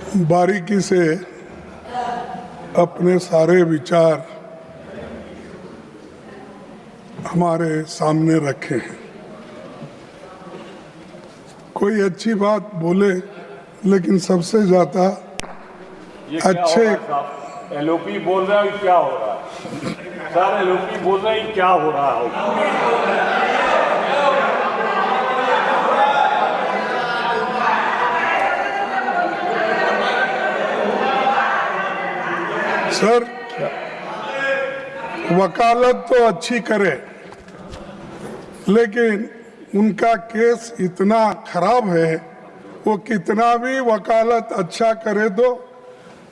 बारीकी से अपने सारे विचार हमारे सामने रखे हैं। कोई अच्छी बात बोले, लेकिन सबसे ज्यादा अच्छे एलओपी बोल रहा है, क्या हो रहा है सर? एलओपी बोल रहे हैं, क्या हो रहा है? सर, वकालत तो अच्छी करे, लेकिन उनका केस इतना खराब है, वो कितना भी वकालत अच्छा करे तो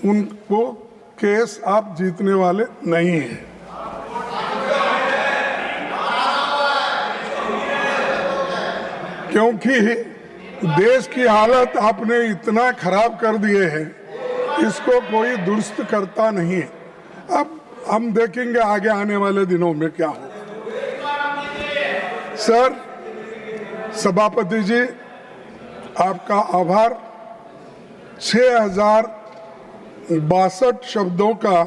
उनको केस आप जीतने वाले नहीं हैं। क्योंकि देश की हालत आपने इतना खराब कर दिए है, इसको कोई दुरुस्त करता नहीं है। अब हम देखेंगे आगे आने वाले दिनों में क्या होगा। सर, सभापति जी, आपका आभार। 6062 शब्दों का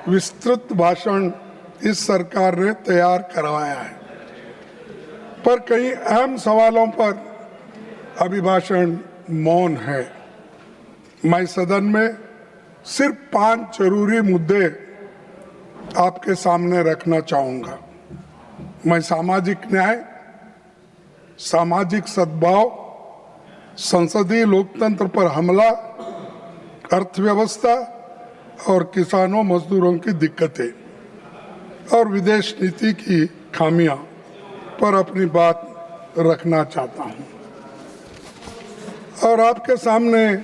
विस्तृत भाषण इस सरकार ने तैयार करवाया है, पर कई अहम सवालों पर अभिभाषण मौन है। मैं सदन में सिर्फ 5 जरूरी मुद्दे आपके सामने रखना चाहूंगा। मैं सामाजिक न्याय, सामाजिक सद्भाव, संसदीय लोकतंत्र पर हमला, अर्थव्यवस्था और किसानों मजदूरों की दिक्कतें और विदेश नीति की खामियां पर अपनी बात रखना चाहता हूं और आपके सामने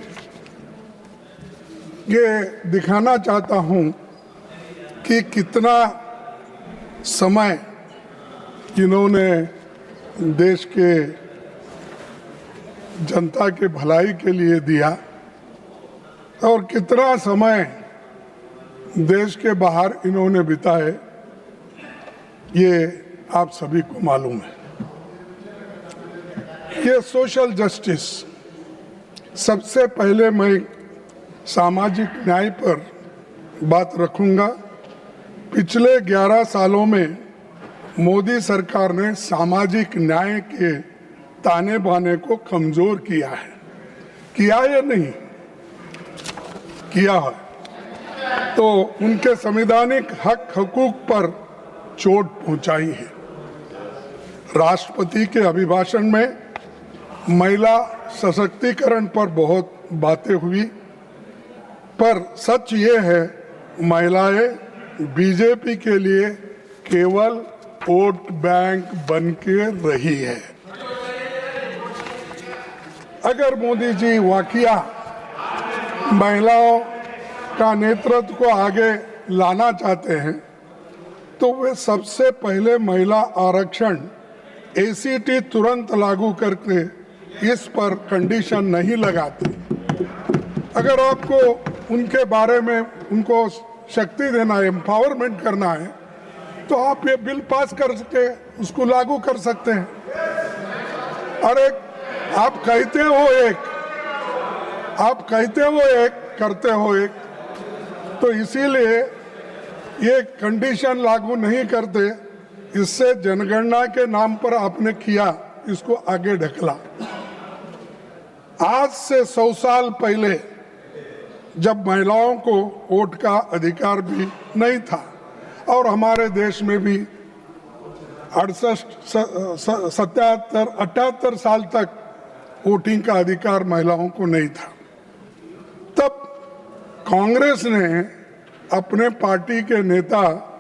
ये दिखाना चाहता हूं कि कितना समय इन्होंने देश के जनता के भलाई के लिए दिया और कितना समय देश के बाहर इन्होंने बिताए, ये आप सभी को मालूम है। ये सोशल जस्टिस, सबसे पहले मैं सामाजिक न्याय पर बात रखूंगा। पिछले 11 सालों में मोदी सरकार ने सामाजिक न्याय के ताने बाने को कमजोर किया है। किया या नहीं किया है, तो उनके संवैधानिक हक हकूक पर चोट पहुंचाई है। राष्ट्रपति के अभिभाषण में महिला सशक्तिकरण पर बहुत बातें हुई, पर सच ये है महिलाएं बीजेपी के लिए केवल वोट बैंक बन के रही है। अगर मोदी जी वाकया महिलाओं का नेतृत्व को आगे लाना चाहते हैं, तो वे सबसे पहले महिला आरक्षण एसीटी तुरंत लागू करके इस पर कंडीशन नहीं लगाते। अगर आपको उनके बारे में उनको शक्ति देना है, एम्पावरमेंट करना है, तो आप ये बिल पास कर सके, उसको लागू कर सकते हैं। अरे आप कहते हो एक, करते हो एक, तो इसीलिए ये कंडीशन लागू नहीं करते। इससे जनगणना के नाम पर आपने किया, इसको आगे ढकला। आज से 100 साल पहले जब महिलाओं को वोट का अधिकार भी नहीं था और हमारे देश में भी 78 साल तक वोटिंग का अधिकार महिलाओं को नहीं था, तब कांग्रेस ने अपने पार्टी के नेता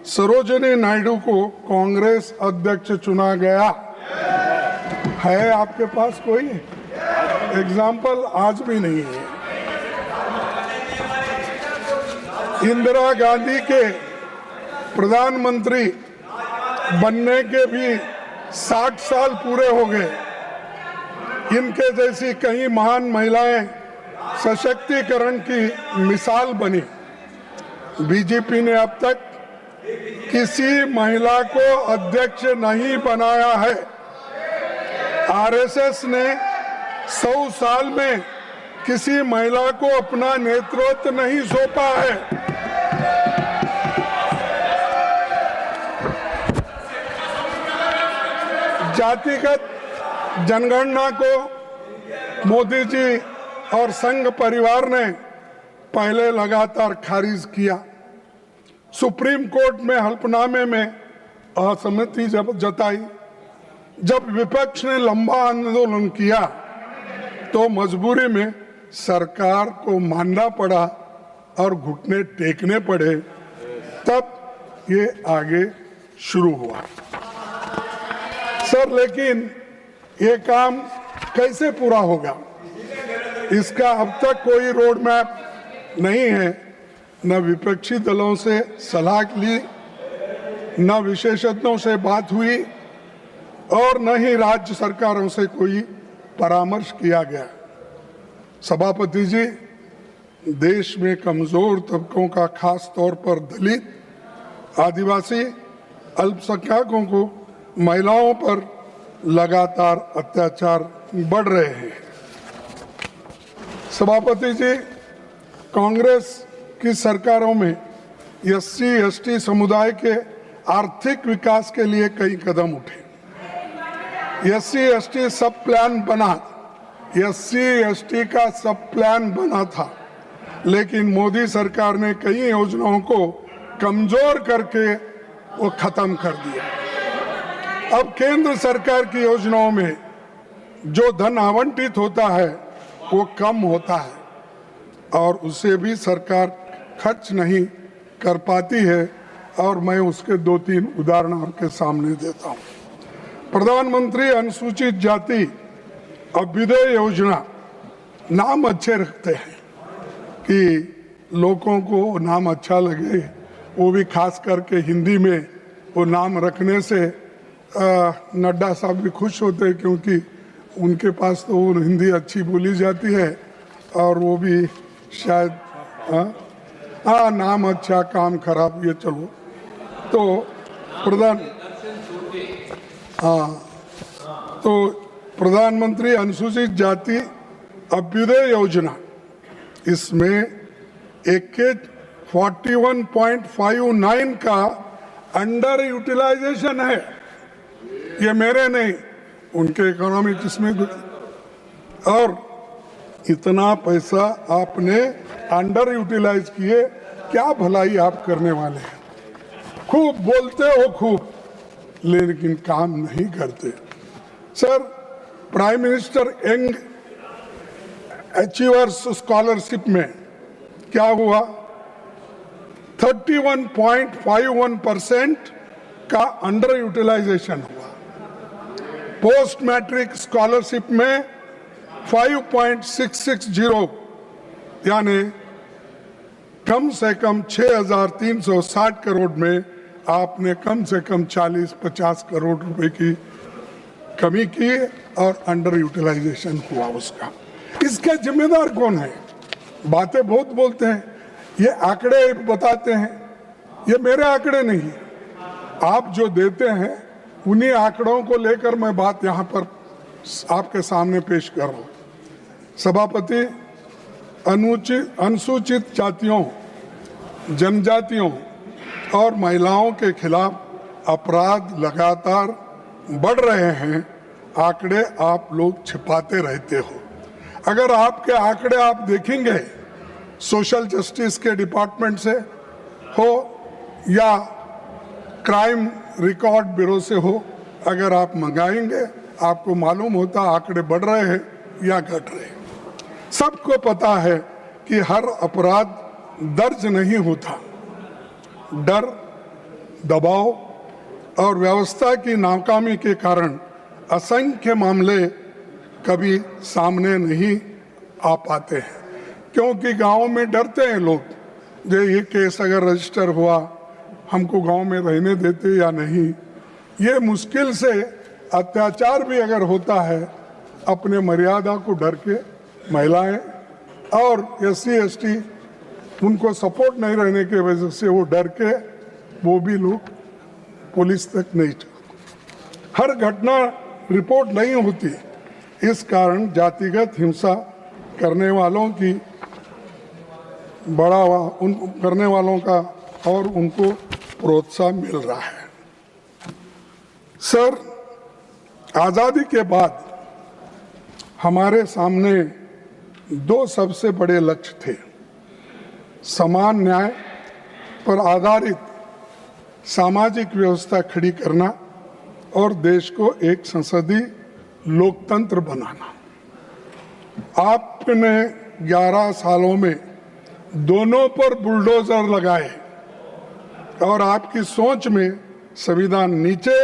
सरोजिनी नायडू को कांग्रेस अध्यक्ष चुना गया है। आपके पास कोई एग्जाम्पल आज भी नहीं है। इंदिरा गांधी के प्रधानमंत्री बनने के भी 60 साल पूरे हो गए। इनके जैसी कई महान महिलाएं सशक्तिकरण की मिसाल बनी। बीजेपी ने अब तक किसी महिला को अध्यक्ष नहीं बनाया है। आरएसएस ने 100 साल में किसी महिला को अपना नेतृत्व नहीं सौंपा है। जातिगत जनगणना को मोदी जी और संघ परिवार ने पहले लगातार खारिज किया। सुप्रीम कोर्ट में हल्फनामे में असहमति जताई। जब विपक्ष ने लंबा आंदोलन किया तो मजबूरी में सरकार को मानना पड़ा और घुटने टेकने पड़े, तब ये आगे शुरू हुआ। सर, लेकिन ये काम कैसे पूरा होगा, इसका अब तक कोई रोड मैप नहीं है। न विपक्षी दलों से सलाह ली, न विशेषज्ञों से बात हुई और न ही राज्य सरकारों से कोई परामर्श किया गया। सभापति जी, देश में कमजोर तबकों का, खास तौर पर दलित, आदिवासी, अल्पसंख्यकों को, महिलाओं पर लगातार अत्याचार बढ़ रहे हैं। सभापति जी, कांग्रेस की सरकारों में एससी एसटी समुदाय के आर्थिक विकास के लिए कई कदम उठे। एससी एसटी सब प्लान बना, एससी एसटी का सब प्लान बना था, लेकिन मोदी सरकार ने कई योजनाओं को कमजोर करके वो खत्म कर दिया। अब केंद्र सरकार की योजनाओं में जो धन आवंटित होता है वो कम होता है और उसे भी सरकार खर्च नहीं कर पाती है, और मैं उसके 2-3 उदाहरण आपके सामने देता हूँ। प्रधानमंत्री अनुसूचित जाति अभ्युदय योजना, नाम अच्छे रखते हैं कि लोगों को नाम अच्छा लगे, वो भी खास करके हिंदी में वो नाम रखने से नड्डा साहब भी खुश होते हैं, क्योंकि उनके पास तो वो हिंदी अच्छी बोली जाती है और वो भी शायद नाम अच्छा काम खराब, ये चलो। तो प्रधानमंत्री अनुसूचित जाति अभ्युदय योजना, इसमें 41.59 का अंडर यूटिलाइजेशन है। ये मेरे नहीं, उनके इकोनॉमिक्स में, और इतना पैसा आपने अंडर यूटिलाइज किए, क्या भलाई आप करने वाले हैं? खूब बोलते हो खूब, लेकिन काम नहीं करते। Sir, prime minister young achievers scholarship में क्या हुआ? 31.51% का अंडर यूटिलाइजेशन हुआ। पोस्ट मैट्रिक स्कॉलरशिप में 5.660, यानी कम से कम 6,360 करोड़ में आपने कम से कम 40-50 करोड़ रुपए की कमी की और अंडर यूटिलाइजेशन हुआ उसका। इसका जिम्मेदार कौन है? बातें बहुत बोलते हैं, ये आंकड़े बताते हैं, ये मेरे आंकड़े नहीं, आप जो देते हैं उन्हीं आंकड़ों को लेकर मैं बात यहाँ पर आपके सामने पेश कर रहा हूँ। सभापति, अनुसूचित जातियों, जनजातियों और महिलाओं के खिलाफ अपराध लगातार बढ़ रहे हैं। आंकड़े आप लोग छिपाते रहते हो। अगर आपके आंकड़े आप देखेंगे सोशल जस्टिस के डिपार्टमेंट से हो या क्राइम रिकॉर्ड ब्यूरो से हो, अगर आप मंगाएंगे आपको मालूम होता आंकड़े बढ़ रहे हैं या घट रहे हैं। सबको पता है कि हर अपराध दर्ज नहीं होता। डर, दबाव और व्यवस्था की नाकामी के कारण असंख्य मामले कभी सामने नहीं आ पाते हैं, क्योंकि गांव में डरते हैं लोग, जो ये केस अगर रजिस्टर हुआ हमको गांव में रहने देते या नहीं। ये मुश्किल से अत्याचार भी अगर होता है, अपने मर्यादा को डर के महिलाएं और एससी एसटी उनको सपोर्ट नहीं रहने की वजह से वो डर के वो भी लोग पुलिस तक नहीं। हर घटना रिपोर्ट नहीं होती, इस कारण जातिगत हिंसा करने वालों की बढ़ावा उन करने वालों का और उनको प्रोत्साहन मिल रहा है। सर, आज़ादी के बाद हमारे सामने दो सबसे बड़े लक्ष्य थे। समान न्याय पर आधारित सामाजिक व्यवस्था खड़ी करना और देश को एक संसदीय लोकतंत्र बनाना। आपने 11 सालों में दोनों पर बुलडोजर लगाए और आपकी सोच में संविधान नीचे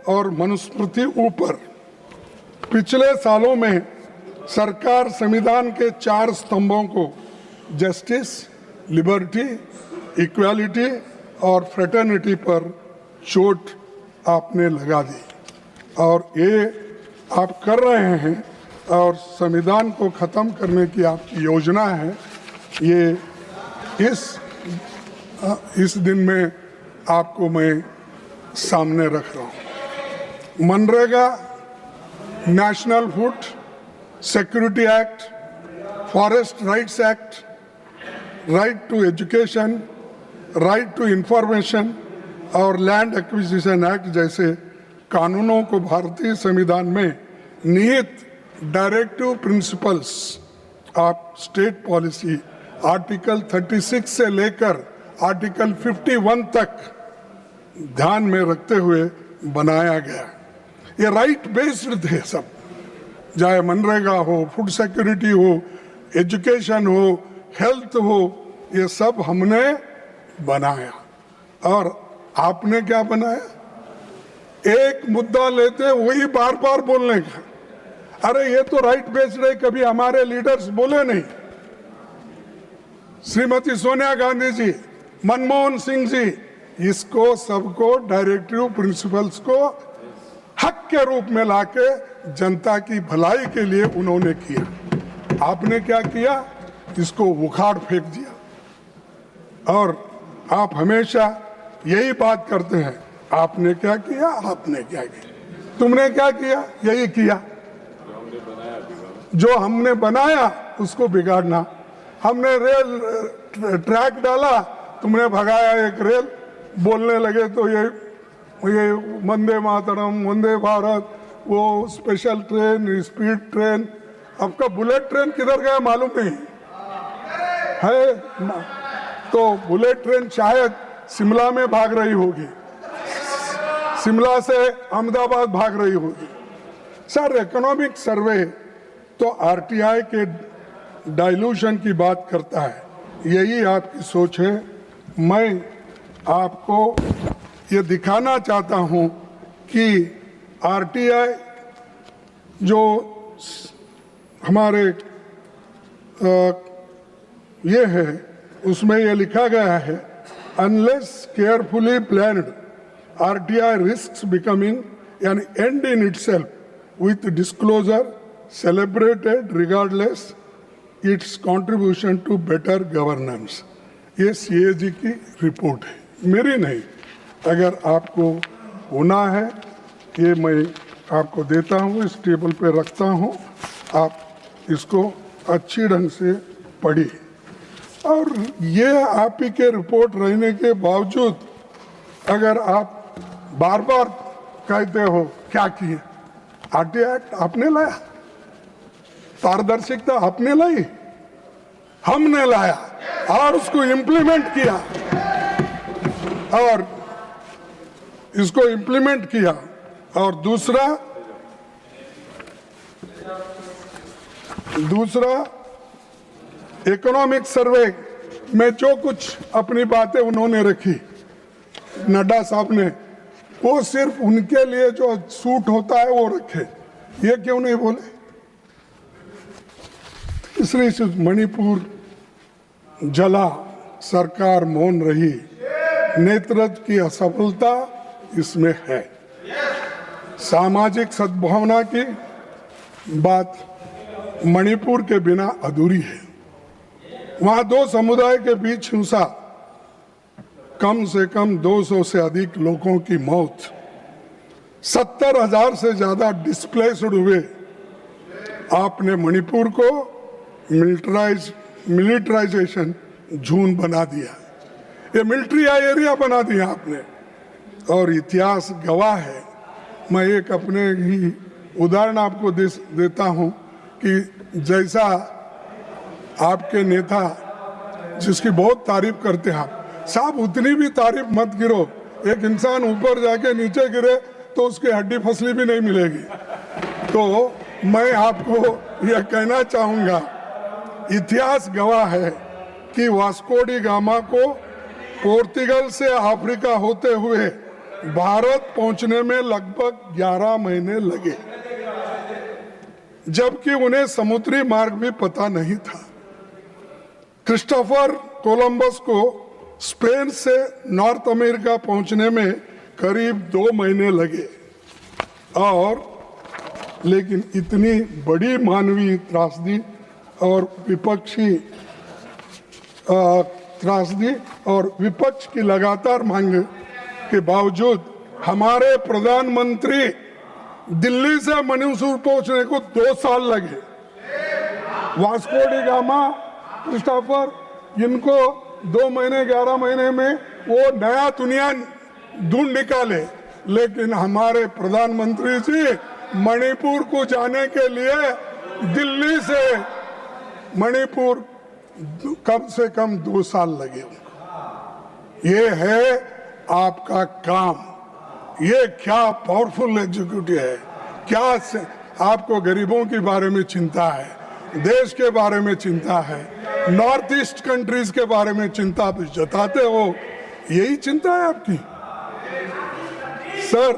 और मनुस्मृति ऊपर। पिछले सालों में सरकार संविधान के 4 स्तंभों को जस्टिस, लिबर्टी, इक्वालिटी और फ्रेटर्निटी पर चोट आपने लगा दी और ये आप कर रहे हैं और संविधान को ख़त्म करने की आपकी योजना है। ये इस दिन में आपको मैं सामने रख रहा हूँ। MNREGA, national food security act, forest rights act, right to education, right to information और लैंड एक्विजिशन एक्ट जैसे कानूनों को भारतीय संविधान में निहित directive principles of state policy article 36 से लेकर आर्टिकल 51 तक ध्यान में रखते हुए बनाया गया। ये राइट बेस्ड थे सब, चाहे मनरेगा हो, फूड सिक्योरिटी हो, एजुकेशन हो, हेल्थ हो, ये सब हमने बनाया। और आपने क्या बनाया? एक मुद्दा लेते वही बार बार बोलने का। अरे ये तो राइट बेस्ड है, कभी हमारे लीडर्स बोले नहीं। श्रीमती सोनिया गांधी जी, मनमोहन सिंह जी, इसको सबको डायरेक्टिव प्रिंसिपल्स को हक के रूप में लाके जनता की भलाई के लिए उन्होंने किया। आपने क्या किया? इसको उखाड़ फेंक दिया। और आप हमेशा यही बात करते हैं, आपने क्या किया, आपने क्या किया। तुमने क्या किया? यही किया। जो हमने बनाया उसको बिगाड़ना। हमने रेल ट्रैक डाला, तुमने भगाया एक रेल। बोलने लगे तो ये वंदे मातरम, वंदे भारत, वो स्पेशल ट्रेन, स्पीड ट्रेन। आपका बुलेट ट्रेन किधर गया मालूम नहीं है। तो बुलेट ट्रेन शायद शिमला में भाग रही होगी, शिमला से अहमदाबाद भाग रही होगी। सर, इकोनॉमिक सर्वे तो आरटीआई के डाइल्यूशन की बात करता है, यही आपकी सोच है। मैं आपको ये दिखाना चाहता हूँ कि आरटीआई जो हमारे ये है उसमें ये लिखा गया है, unless carefully planned RTI risks becoming an end in itself with disclosure celebrated regardless its contribution to better governance. ये सीएजी की रिपोर्ट है, मेरी नहीं। अगर आपको होना है, ये मैं आपको देता हूँ, इस टेबल पे रखता हूँ, आप इसको अच्छी ढंग से पढ़िए। और ये आप ही के रिपोर्ट रहने के बावजूद अगर आप बार बार कहते हो क्या किए, आरटीआई एक्ट आपने लाया, पारदर्शिता आपने लाई, हमने लाया और उसको इम्प्लीमेंट किया और इसको इम्प्लीमेंट किया। और दूसरा इकोनॉमिक सर्वे में जो कुछ अपनी बातें उन्होंने रखी, नड्डा साहब ने, वो सिर्फ उनके लिए जो सूट होता है वो रखे, ये क्यों नहीं बोले? तीसरी मणिपुर जला, सरकार मौन रही, नेतृत्व की असफलता इसमें है। सामाजिक सद्भावना की बात मणिपुर के बिना अधूरी है। वहां दो समुदाय के बीच हिंसा, कम से कम 200 से अधिक लोगों की मौत, 70,000 से ज्यादा डिस्प्लेस्ड हुए। आपने मणिपुर को मिलिटराइजेशन झून बना दिया, ये मिलिट्री एरिया बना दिया आपने। और इतिहास गवाह है। मैं एक अपने ही उदाहरण आपको देता हूं कि जैसा आपके नेता जिसकी बहुत तारीफ करते हैं आप, साहब उतनी भी तारीफ मत गिरो, एक इंसान ऊपर जाके नीचे गिरे तो उसकी हड्डी फसली भी नहीं मिलेगी। तो मैं आपको यह कहना चाहूंगा, इतिहास गवाह है कि वास्को डी गामा को पोर्तुगल से अफ्रीका होते हुए भारत पहुंचने में लगभग 11 महीने लगे, जबकि उन्हें समुद्री मार्ग भी पता नहीं था। क्रिस्टोफर कोलंबस को स्पेन से नॉर्थ अमेरिका पहुंचने में करीब 2 महीने लगे। और लेकिन इतनी बड़ी मानवीय त्रासदी और विपक्ष की लगातार मांग के बावजूद हमारे प्रधानमंत्री दिल्ली से मणिपुर पहुंचने को 2 साल लगे। वास्को डी गामा, क्रिस्टोफर, इनको 2 महीने 11 महीने में वो नया दुनिया ढूंढ निकाले, लेकिन हमारे प्रधानमंत्री जी मणिपुर को जाने के लिए दिल्ली से मणिपुर कम से कम 2 साल लगे उनको। ये है आपका काम। ये क्या पावरफुल एग्जीक्यूटिव है, क्या आपको गरीबों के बारे में चिंता है, देश के बारे में चिंता है, नॉर्थ ईस्ट कंट्रीज के बारे में चिंता जताते हो, यही चिंता है आपकी। सर,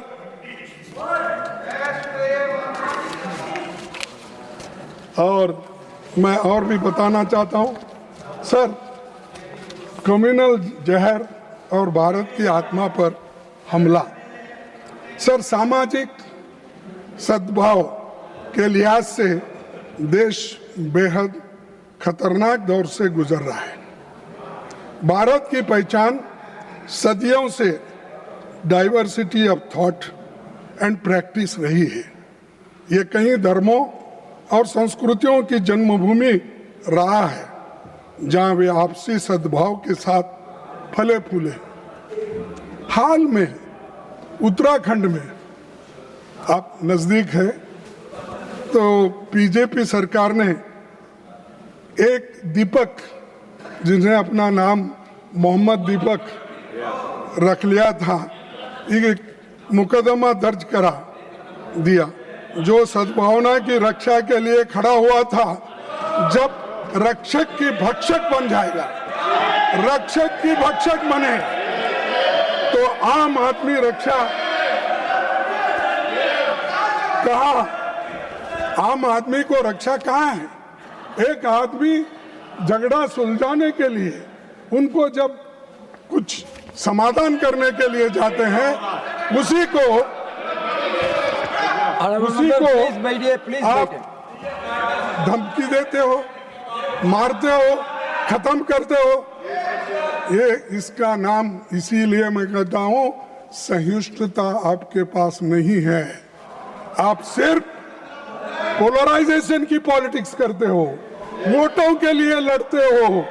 और मैं और भी बताना चाहता हूं सर, कम्युनल जहर और भारत की आत्मा पर हमला, सर सामाजिक सद्भाव के लिहाज से देश बेहद खतरनाक दौर से गुजर रहा है। भारत की पहचान सदियों से diversity of thought and practice रही है। ये कई धर्मों और संस्कृतियों की जन्मभूमि रहा है, जहां वे आपसी सद्भाव के साथ फले फूले। हाल में उत्तराखंड में, आप नजदीक है, तो बीजेपी सरकार ने एक दीपक, जिन्हें अपना नाम मोहम्मद दीपक रख लिया था, एक मुकदमा दर्ज करा दिया, जो सद्भावना की रक्षा के लिए खड़ा हुआ था। जब रक्षक की भक्षक बन जाएगा, रक्षक की भक्षक बने, तो आम आदमी रक्षा कहा, आम आदमी को रक्षा कहाँ है? एक आदमी झगड़ा सुलझाने के लिए, उनको जब कुछ समाधान करने के लिए जाते हैं, उसी को आप धमकी देते हो, मारते हो, खत्म करते हो। ये इसका नाम, इसीलिए मैं कहता हूं, सहिष्णुता आपके पास नहीं है। आप सिर्फ पोलराइजेशन की पॉलिटिक्स करते हो, वोटों के लिए लड़ते हो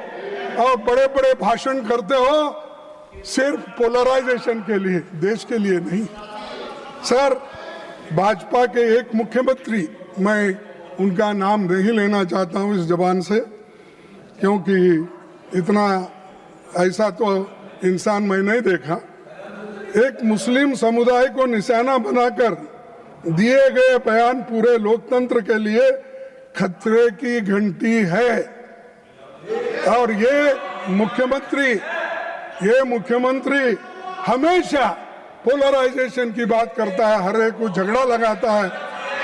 और बड़े बड़े भाषण करते हो, सिर्फ पोलराइजेशन के लिए, देश के लिए नहीं। सर, भाजपा के एक मुख्यमंत्री, मैं उनका नाम नहीं लेना चाहता हूं इस जबान से, क्योंकि इतना ऐसा तो इंसान मैं नहीं देखा, एक मुस्लिम समुदाय को निशाना बनाकर दिए गए बयान पूरे लोकतंत्र के लिए खतरे की घंटी है। और ये मुख्यमंत्री हमेशा पोलराइजेशन की बात करता है, हर एक को झगड़ा लगाता है,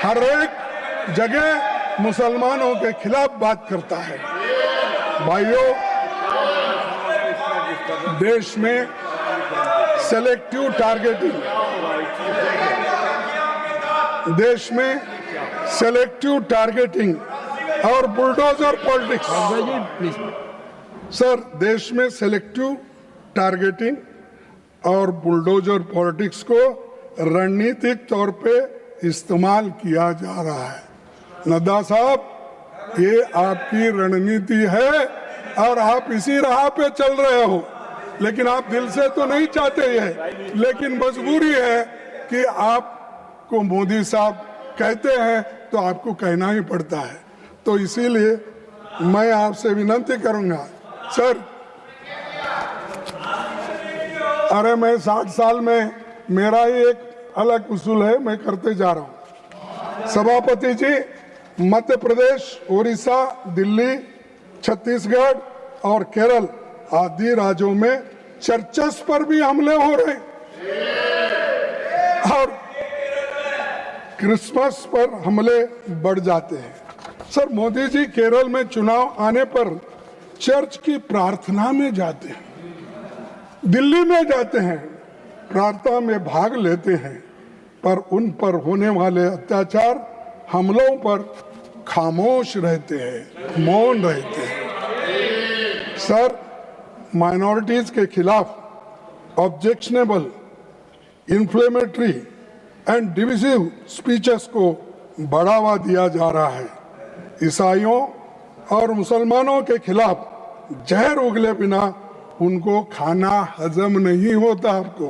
हर एक जगह मुसलमानों के खिलाफ बात करता है। भाइयों, देश में सेलेक्टिव टारगेटिंग, देश में सेलेक्टिव टारगेटिंग और बुलडोजर पॉलिटिक्स, सर, देश में सेलेक्टिव टारगेटिंग और बुलडोजर पॉलिटिक्स को रणनीतिक तौर पे इस्तेमाल किया जा रहा है। नड्डा साहब, ये आपकी रणनीति है और आप इसी राह पे चल रहे हो, लेकिन आप दिल से तो नहीं चाहते ये, लेकिन मजबूरी है कि आपको मोदी साहब कहते हैं तो आपको कहना ही पड़ता है। तो इसीलिए मैं आपसे विनती करूंगा सर, अरे मैं 60 साल में मेरा ही एक अलग उसूल है, मैं करते जा रहा हूं। सभापति जी, मध्य प्रदेश, उड़ीसा, दिल्ली, छत्तीसगढ़ और केरल आदि राज्यों में चर्चेस पर भी हमले हो रहे और क्रिसमस पर हमले बढ़ जाते हैं। सर, मोदी जी केरल में चुनाव आने पर चर्च की प्रार्थना में जाते हैं, दिल्ली में जाते हैं, प्रार्थना में भाग लेते हैं, पर उन पर होने वाले अत्याचार, हमलों पर खामोश रहते हैं, मौन रहते हैं। सर, माइनॉरिटीज के खिलाफ objectionable, inflammatory and divisive speeches को बढ़ावा दिया जा रहा है। ईसाइयों और मुसलमानों के खिलाफ जहर उगले बिना उनको खाना हजम नहीं होता आपको।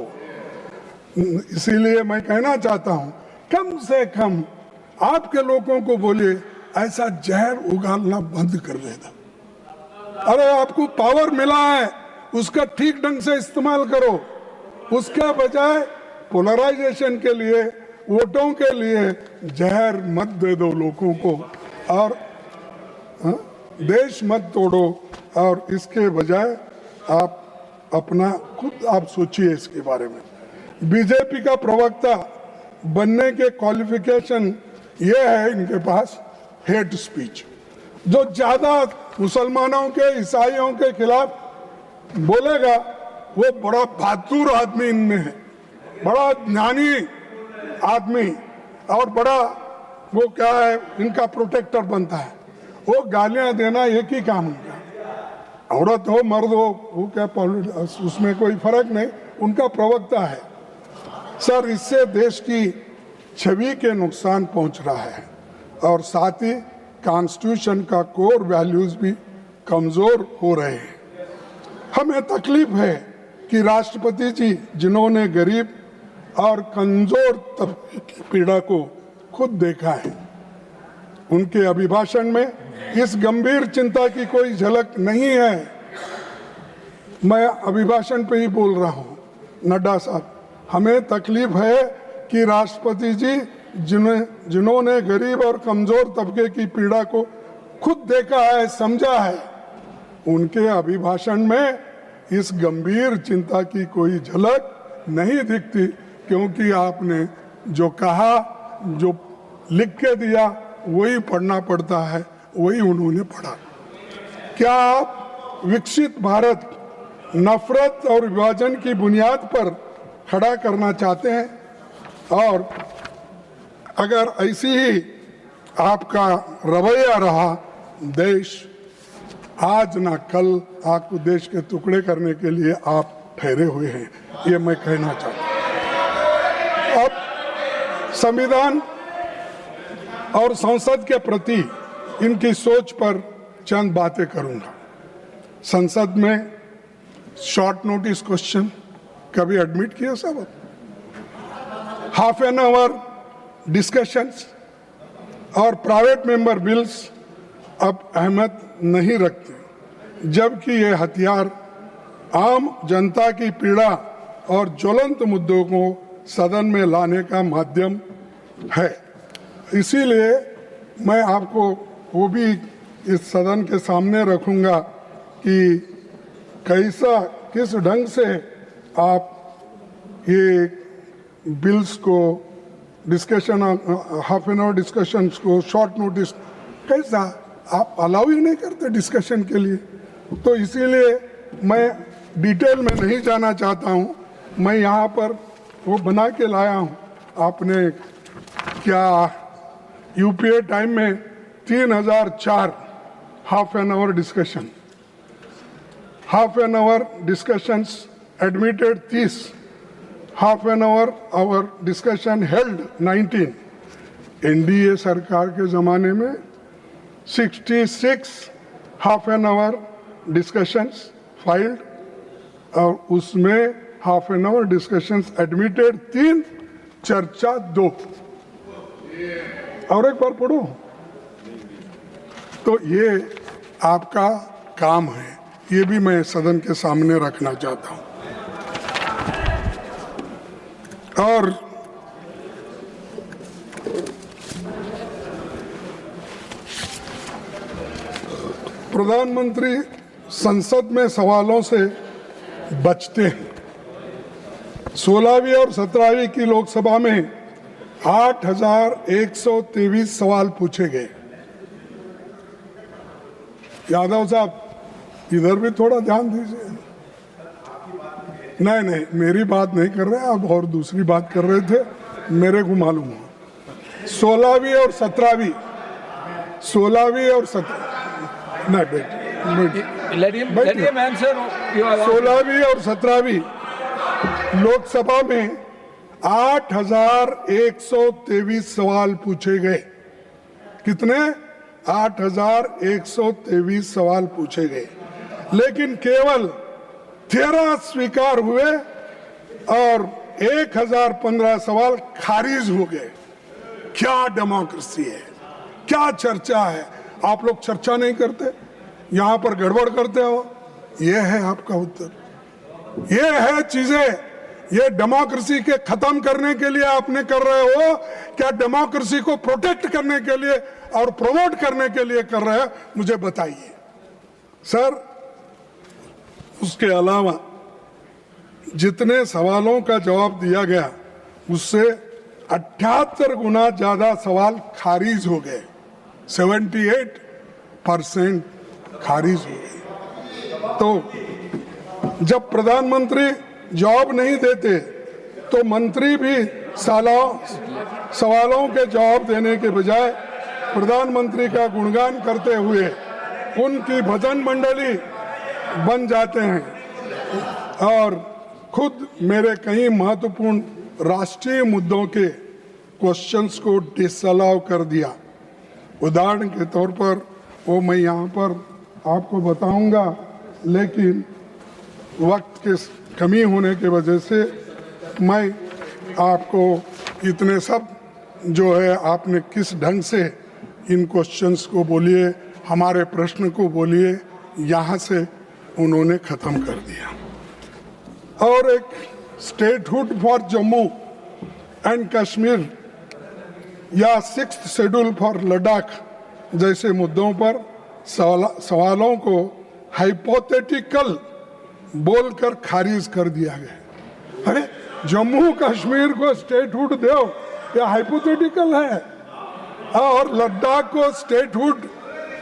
इसीलिए मैं कहना चाहता हूं, कम से कम आपके लोगों को बोलिए ऐसा जहर उगालना बंद कर देना। अरे आपको पावर मिला है, उसका ठीक ढंग से इस्तेमाल करो, उसके बजाय पोलराइजेशन के लिए, वोटों के लिए जहर मत दे दो लोगों को और देश मत तोड़ो। और इसके बजाय आप अपना खुद आप सोचिए इसके बारे में। बीजेपी का प्रवक्ता बनने के क्वालिफिकेशन ये है इनके पास, हेट स्पीच। जो ज्यादा मुसलमानों के, ईसाइयों के खिलाफ बोलेगा वो बड़ा बहादुर आदमी इनमें है, बड़ा ज्ञानी आदमी और बड़ा वो क्या है, इनका प्रोटेक्टर बनता है। वो गालियां देना एक ही काम उनका, औरत हो मर्द हो, वो क्या उसमें कोई फर्क नहीं, उनका प्रवक्ता है। सर, इससे देश की छवि के नुकसान पहुंच रहा है और साथ ही कॉन्स्टिट्यूशन का कोर वैल्यूज भी कमजोर हो रहे हैं। हमें तकलीफ है कि राष्ट्रपति जी, जिन्होंने गरीब और कमजोर तबके की पीड़ा को खुद देखा है, उनके अभिभाषण में इस गंभीर चिंता की कोई झलक नहीं है। मैं अभिभाषण पे ही बोल रहा हूं, नड्डा साहब, हमें तकलीफ है कि राष्ट्रपति जी जिन्होंने गरीब और कमजोर तबके की पीड़ा को खुद देखा है, समझा है, उनके अभिभाषण में इस गंभीर चिंता की कोई झलक नहीं दिखती, क्योंकि आपने जो कहा, जो लिख के दिया, वही पढ़ना पड़ता है, वही उन्होंने पढ़ा। क्या आप विकसित भारत नफरत और विभाजन की बुनियाद पर खड़ा करना चाहते हैं? और अगर ऐसी ही आपका रवैया रहा, देश आज ना कल आपको देश के टुकड़े करने के लिए आप ठहरे हुए हैं, ये मैं कहना चाहता हूं। अब संविधान और संसद के प्रति इनकी सोच पर चंद बातें करूंगा। संसद में शॉर्ट नोटिस क्वेश्चन कभी एडमिट किया सब? हाफ एन आवर डिस्कशंस और प्राइवेट मेंबर बिल्स अब अहमियत नहीं रखते, जबकि ये हथियार आम जनता की पीड़ा और ज्वलंत मुद्दों को सदन में लाने का माध्यम है। इसीलिए मैं आपको वो भी इस सदन के सामने रखूंगा कि किस ढंग से आप ये बिल्स को discussion, half an hour discussions को, शॉर्ट नोटिस, कैसा आप अलाउ ही नहीं करते डिस्कशन के लिए। तो इसीलिए मैं डिटेल में नहीं जाना चाहता हूं। मैं यहाँ पर वो बना के लाया हूं। आपने क्या यूपीए टाइम में 3004 half an hour discussion, half an hour discussions admitted 30, half an hour discussion held 19। NDA सरकार के ज़माने में 66 half an hour discussions filed और उसमें half an hour discussions admitted 3, चर्चा 2। और एक बार पढ़ो। तो ये आपका काम है, ये भी मैं सदन के सामने रखना चाहता हूं। और प्रधानमंत्री संसद में सवालों से बचते हैं। 16वीं और 17वीं की लोकसभा में 8,123 सवाल पूछे गए। यादव साहब, इधर भी थोड़ा ध्यान दीजिए। नहीं, मेरी बात नहीं कर रहे आप, और दूसरी बात कर रहे थे, मेरे को मालूम है। 16वीं और 17वीं, 16वीं और 17, नहीं बैठिए, 16वीं और 17वीं लोकसभा में 8,123 सवाल पूछे गए। कितने? 8,123 सवाल पूछे गए, लेकिन केवल 13 स्वीकार हुए और 1,015 सवाल खारिज हो गए। क्या डेमोक्रेसी है, क्या चर्चा है? आप लोग चर्चा नहीं करते, यहां पर गड़बड़ करते हो। यह है आपका उत्तर, ये है चीजें। ये डेमोक्रेसी के खत्म करने के लिए आपने कर रहे हो, क्या डेमोक्रेसी को प्रोटेक्ट करने के लिए और प्रमोट करने के लिए कर रहे हो? मुझे बताइए सर। उसके अलावा जितने सवालों का जवाब दिया गया, उससे 78 गुना ज्यादा सवाल खारिज हो गए। 78% खारिज हो गए। तो जब प्रधानमंत्री जवाब नहीं देते तो मंत्री भी सवालों के जवाब देने के बजाय प्रधानमंत्री का गुणगान करते हुए उनकी भजन मंडली बन जाते हैं और खुद मेरे कई महत्वपूर्ण राष्ट्रीय मुद्दों के क्वेश्चंस को डिसअलाउ कर दिया। उदाहरण के तौर पर वो मैं यहाँ पर आपको बताऊंगा, लेकिन वक्त की कमी होने की वजह से मैं आपको इतने सब जो है, आपने किस ढंग से इन क्वेश्चंस को बोलिए, हमारे प्रश्न को बोलिए, यहाँ से उन्होंने खत्म कर दिया। और एक statehood for Jammu and Kashmir या 6th शेड्यूल फॉर लद्दाख जैसे मुद्दों पर सवालों को हाइपोथेटिकल बोलकर खारिज कर दिया गया। अरे जम्मू कश्मीर को स्टेटहुड दो, या हाइपोथेटिकल है? और लद्दाख को स्टेटहुड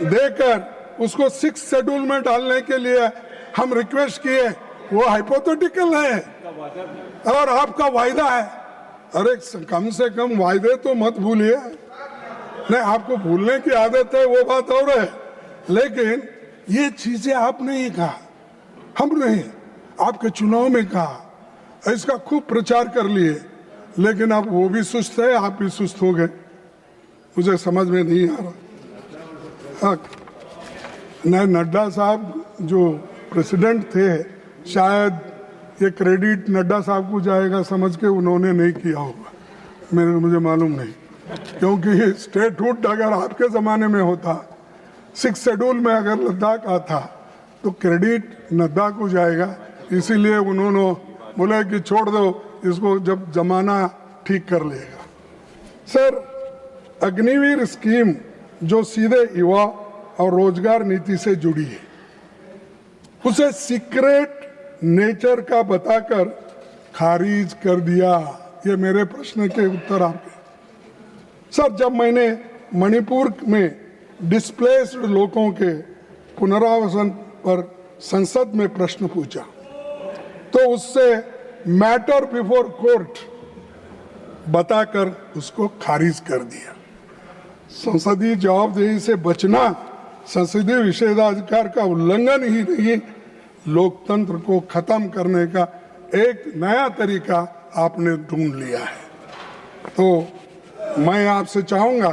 देकर उसको 6th शेड्यूल में डालने के लिए हम रिक्वेस्ट किए, वो हाइपोथेटिकल है और आपका वायदा है। अरे कम से कम वायदे तो मत भूलिए। नहीं, आपको भूलने की आदत है, वो बात और है, लेकिन ये चीजें आपने ही कहा, हम नहीं, आपके चुनाव में कहा, इसका खूब प्रचार कर लिए, लेकिन अब वो भी सुस्त है, आप भी सुस्त हो गए। मुझे समझ में नहीं आ रहा। नहीं, नड्डा साहब जो प्रेसिडेंट थे, शायद ये क्रेडिट नड्डा साहब को जाएगा समझ के उन्होंने नहीं किया होगा, मुझे मालूम नहीं, क्योंकि स्टेटहुड अगर आपके ज़माने में होता, 6th शेड्यूल में अगर लद्दाख आता तो क्रेडिट नड्डा को जाएगा। इसीलिए उन्होंने बोला कि छोड़ दो इसको, जब जमाना ठीक कर लेगा। सर, अग्निवीर स्कीम जो सीधे युवा और रोजगार नीति से जुड़ी है, उसे सीक्रेट नेचर का बताकर खारिज कर दिया। ये मेरे प्रश्न के उत्तर आपके। सर, जब मैंने मणिपुर में डिस्प्लेस्ड लोगों के पुनरावासन पर संसद में प्रश्न पूछा तो उससे मैटर बिफोर कोर्ट बताकर उसको खारिज कर दिया। संसदीय जवाबदेही से बचना संसदीय विशेषाधिकार का उल्लंघन ही नहीं, लोकतंत्र को खत्म करने का एक नया तरीका आपने ढूंढ लिया है। तो मैं आपसे चाहूंगा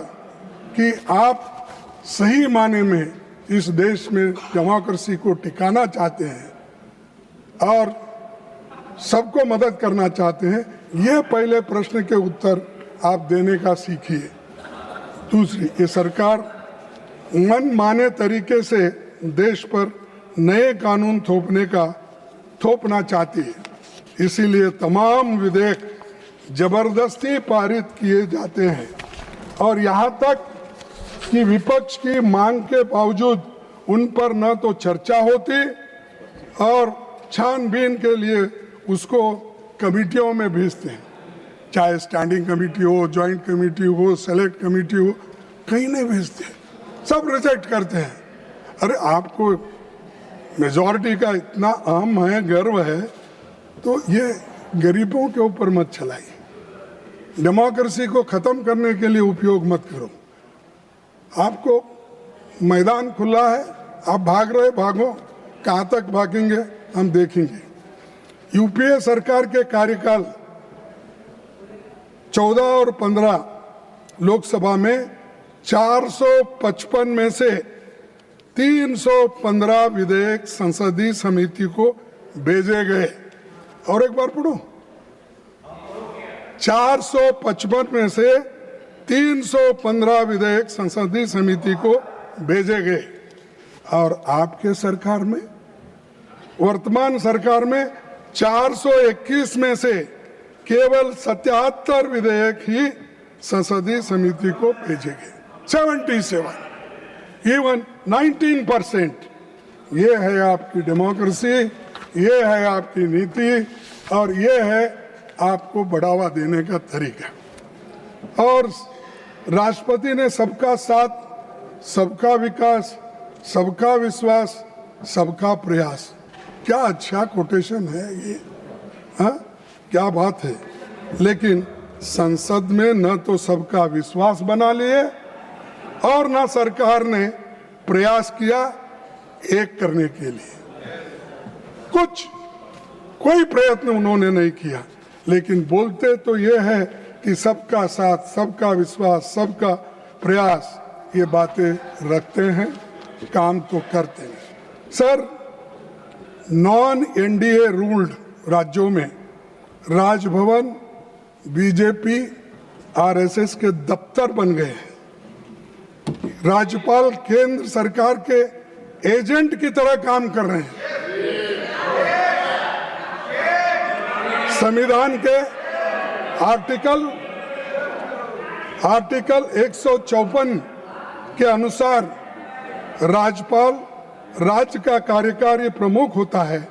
कि आप सही माने में इस देश में डेमोक्रेसी को टिकाना चाहते हैं और सबको मदद करना चाहते हैं, ये पहले प्रश्न के उत्तर आप देने का सीखिए। दूसरी, ये सरकार मन माने तरीके से देश पर नए कानून थोपना चाहती है, इसीलिए तमाम विधेयक जबरदस्ती पारित किए जाते हैं और यहाँ तक कि विपक्ष की मांग के बावजूद उन पर न तो चर्चा होती और छानबीन के लिए उसको कमिटियों में भेजते हैं, चाहे स्टैंडिंग कमेटी हो, जॉइंट कमेटी हो, सेलेक्ट कमेटी हो, कहीं नहीं भेजते, सब रिजेक्ट करते हैं। अरे आपको मेजॉरिटी का इतना अहम है, गर्व है, तो ये गरीबों के ऊपर मत चलाइए, डेमोक्रेसी को खत्म करने के लिए उपयोग मत करो। आपको मैदान खुला है, आप भाग रहे भागो, कहाँ तक भागेंगे हम देखेंगे। यूपीए सरकार के कार्यकाल 14 और 15 लोकसभा में 455 में से 315 विधेयक संसदीय समिति को भेजे गए। और एक बार पढ़ो, 455 में से 315 विधेयक संसदीय समिति को भेजे गए। और आपके सरकार में, वर्तमान सरकार में 421 में से केवल 77 विधेयक ही संसदीय समिति को भेजे गए। 77, इवन 19%। ये है आपकी डेमोक्रेसी, ये है आपकी नीति और ये है आपको बढ़ावा देने का तरीका। और राष्ट्रपति ने सबका साथ, सबका विकास, सबका विश्वास, सबका प्रयास, क्या अच्छा कोटेशन है ये, हाँ क्या बात है। लेकिन संसद में न तो सबका विश्वास बना लिए और न सरकार ने प्रयास किया एक करने के लिए, कोई प्रयत्न उन्होंने नहीं किया। लेकिन बोलते तो ये है कि सबका साथ, सबका विश्वास, सबका प्रयास, ये बातें रखते हैं, काम तो करते हैं। सर, नॉन एनडीए रूल्ड राज्यों में राजभवन बीजेपी आरएसएस के दफ्तर बन गए हैं। राज्यपाल केंद्र सरकार के एजेंट की तरह काम कर रहे हैं। संविधान के आर्टिकल 154 के अनुसार राज्यपाल राज्य का कार्यकारी प्रमुख होता है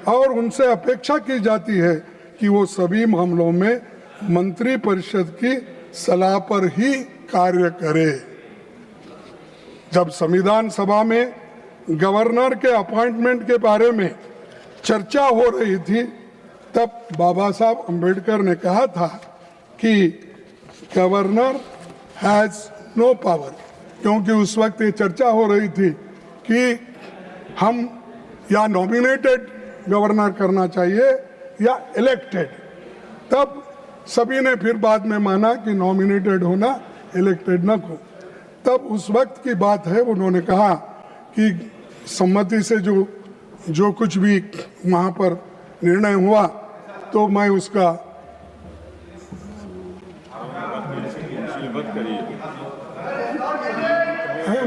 और उनसे अपेक्षा की जाती है कि वो सभी मामलों में मंत्रिपरिषद की सलाह पर ही कार्य करे। जब संविधान सभा में गवर्नर के अपॉइंटमेंट के बारे में चर्चा हो रही थी, तब बाबा साहब अंबेडकर ने कहा था कि गवर्नर हैज नो पावर, क्योंकि उस वक्त ये चर्चा हो रही थी कि हम या नॉमिनेटेड गवर्नर करना चाहिए या इलेक्टेड। तब सभी ने फिर बाद में माना कि नॉमिनेटेड होना, इलेक्टेड न हो। तब उस वक्त की बात है, उन्होंने कहा कि सम्मति से जो कुछ भी वहाँ पर निर्णय हुआ तो मैं उसका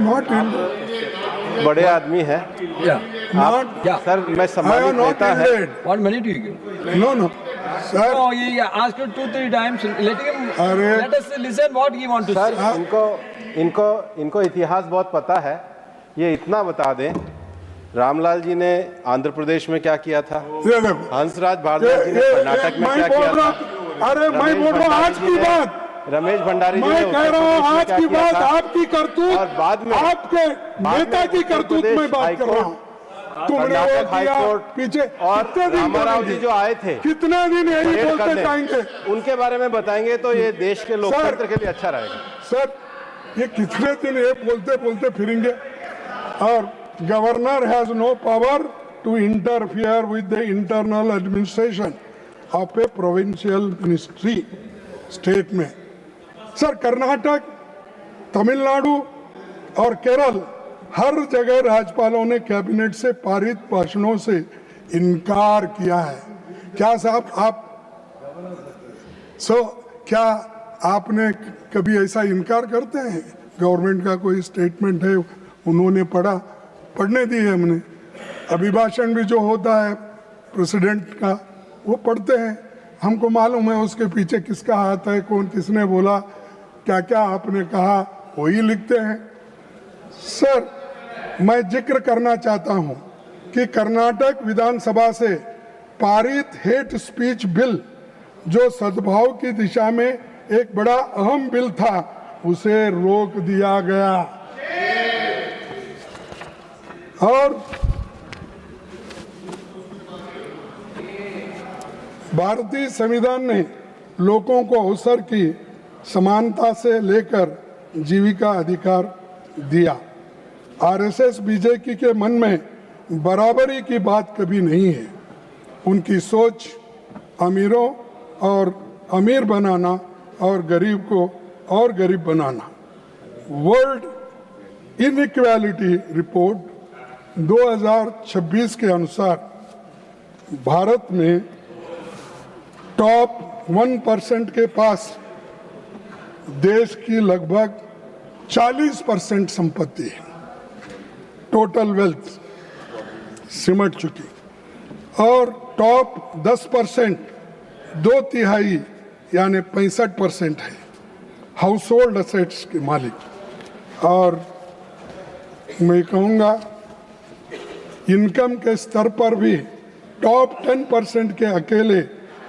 नॉट इन बड़े आदमी है नॉट सर, मैं सम्मानित नेता है। What minute do you give? No, sir. Oh, he asked you 2-3 times. Let us listen what he wants to sir, say. इनको इतिहास बहुत पता है। ये इतना बता दें, रामलाल जी ने आंध्र प्रदेश में क्या किया था, ये देखो, हंसराज भारद्वाज जी ने कर्नाटक में क्या किया था, अरे मैं बोल रहा हूँ आज की बात, रमेश भंडारी जी ने मैं कह रहा हूँ आज की बात, आपकी और करतूत, बाद में आपके नेता की करतूत में बात कर रहा हूँ। तुमने वो किया पीछे, और कितने दिन रामाराव जी जो आए थे, कितने दिन यही परेड बोलते करने, जाएंगे? उनके बारे में बताएंगे तो ये देश के लोकतंत्र के लिए अच्छा रहेगा। सर, ये कितने दिन ये बोलते बोलते फिरेंगे? और governor has no power to interfere with the internal administration of a provincial ministry state में। सर, कर्नाटक, तमिलनाडु, और केरल, हर जगह राज्यपालों ने कैबिनेट से पारित भाषणों से इनकार किया है। क्या साहब आप क्या आपने कभी ऐसा इनकार करते हैं? गवर्नमेंट का कोई स्टेटमेंट है, उन्होंने पढ़ने दी है हमने। अभिभाषण भी जो होता है प्रेसिडेंट का, वो पढ़ते हैं, हमको मालूम है उसके पीछे किसका हाथ है, कौन किसने बोला, क्या क्या आपने कहा, वही लिखते हैं। सर, मैं जिक्र करना चाहता हूं कि कर्नाटक विधानसभा से पारित हेट स्पीच बिल, जो सद्भाव की दिशा में एक बड़ा अहम बिल था, उसे रोक दिया गया। और भारतीय संविधान ने लोगों को अवसर की समानता से लेकर जीविका अधिकार दिया। आरएसएस बीजेपी के मन में बराबरी की बात कभी नहीं है। उनकी सोच अमीरों और अमीर बनाना और गरीब को और गरीब बनाना। वर्ल्ड इनइक्वालिटी रिपोर्ट 2026 के अनुसार भारत में टॉप 1% के पास देश की लगभग 40% संपत्ति है। टोटल वेल्थ सिमट चुकी। और टॉप 10% 2/3 यानी 65% है हाउस होल्ड असेट्स के मालिक। और मैं कहूँगा इनकम के स्तर पर भी टॉप 10% के अकेले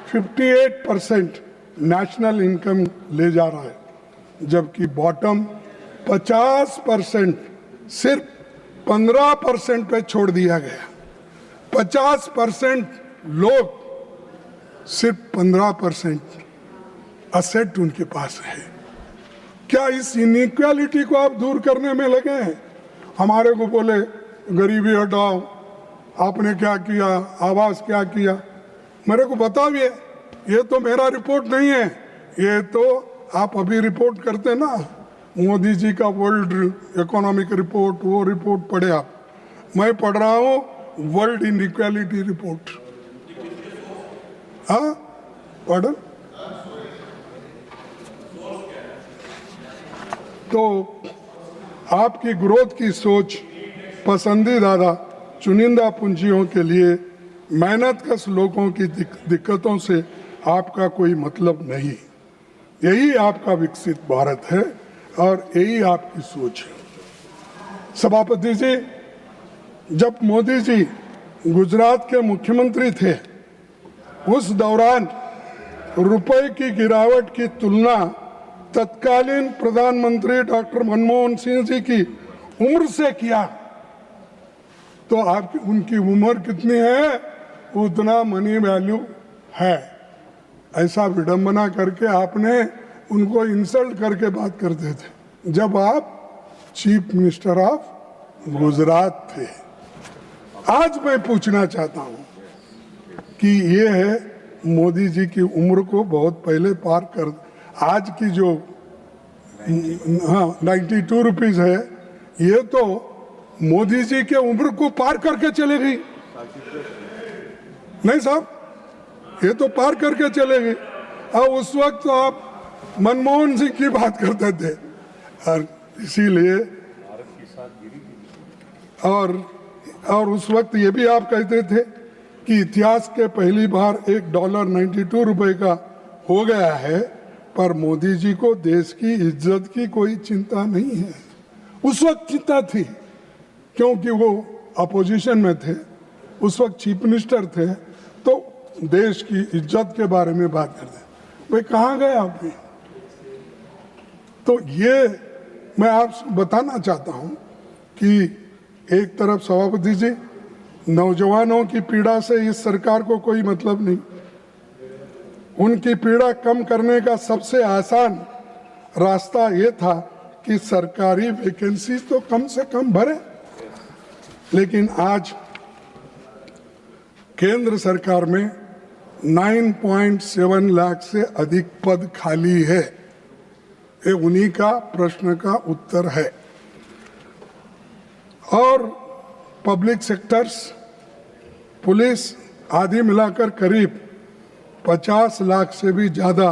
58% नेशनल इनकम ले जा रहा है, जबकि बॉटम 50% सिर्फ 15% पे छोड़ दिया गया। 50% लोग, सिर्फ 15% असेट उनके पास है। क्या इस इनइक्वालिटी को आप दूर करने में लगे हैं? हमारे को बोले गरीबी हटाओ, आपने क्या किया, आवास क्या किया। मेरे को बताइए, ये तो मेरा रिपोर्ट नहीं है, ये तो आप अभी रिपोर्ट करते ना, मोदी जी का वर्ल्ड इकोनॉमिक रिपोर्ट, वो रिपोर्ट पढ़े आप। मैं पढ़ रहा हूँ वर्ल्ड इनइक्वालिटी रिपोर्ट। हाँ पढ़। तो आपकी ग्रोथ की सोच पसंदीदा चुनिंदा पूंजियों के लिए मेहनतकश लोगों की दिक्कतों से आपका कोई मतलब नहीं। यही आपका विकसित भारत है और यही आपकी सोच है। सभापति जी, जब मोदी जी गुजरात के मुख्यमंत्री थे, उस दौरान रुपए की गिरावट की तुलना तत्कालीन प्रधानमंत्री डॉक्टर मनमोहन सिंह जी की उम्र से किया तो आपकी उनकी उम्र कितनी है उतना मनी वैल्यू है। ऐसा विडंबना करके आपने उनको इंसल्ट करके बात करते थे जब आप चीफ मिनिस्टर ऑफ गुजरात थे। आज मैं पूछना चाहता हूं कि ये है मोदी जी की उम्र को बहुत पहले पार कर, आज की जो 92 रुपीज है, ये तो मोदी जी के उम्र को पार करके चले गई। नहीं साहब, ये तो पार करके चले गई। और उस वक्त तो आप मनमोहन सिंह की बात करते थे और इसीलिए और उस वक्त ये भी आप कहते थे कि इतिहास के पहली बार $1 92 रुपए का हो गया है, पर मोदी जी को देश की इज्जत की कोई चिंता नहीं है। उस वक्त चिंता थी क्योंकि वो अपोजिशन में थे, उस वक्त चीफ मिनिस्टर थे, तो देश की इज्जत के बारे में बात करते। भाई कहाँ गए आप भी? तो ये मैं आपसे बताना चाहता हूं कि एक तरफ सभापति जी नौजवानों की पीड़ा से इस सरकार को कोई मतलब नहीं। उनकी पीड़ा कम करने का सबसे आसान रास्ता ये था कि सरकारी वैकेंसी तो कम से कम भरे, लेकिन आज केंद्र सरकार में 9.7 लाख से अधिक पद खाली है। ये उन्हीं का प्रश्न का उत्तर है। और पब्लिक सेक्टर्स, पुलिस आदि मिलाकर करीब 50 लाख से भी ज़्यादा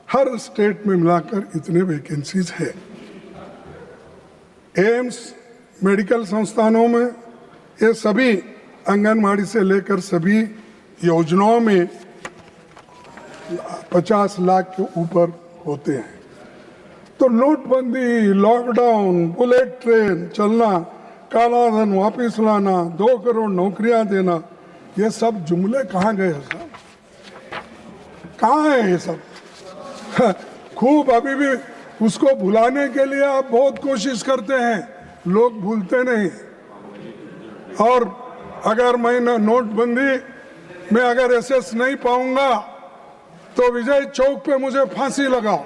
हर स्टेट में मिलाकर इतने वैकेंसीज है। एम्स मेडिकल संस्थानों में ये सभी आंगनबाड़ी से लेकर सभी योजनाओं में 50 लाख के ऊपर होते हैं। तो नोटबंदी, लॉकडाउन, बुलेट ट्रेन चलना, काला धन वापिस लाना, 2 करोड़ नौकरियां देना, ये सब जुमले कहाँ गए हैं साहब? कहाँ है ये सब? खूब अभी भी उसको भुलाने के लिए आप बहुत कोशिश करते हैं, लोग भूलते नहीं। और अगर मैं नोटबंदी में अगर एसेस नहीं पाऊंगा तो विजय चौक पे मुझे फांसी लगाओ।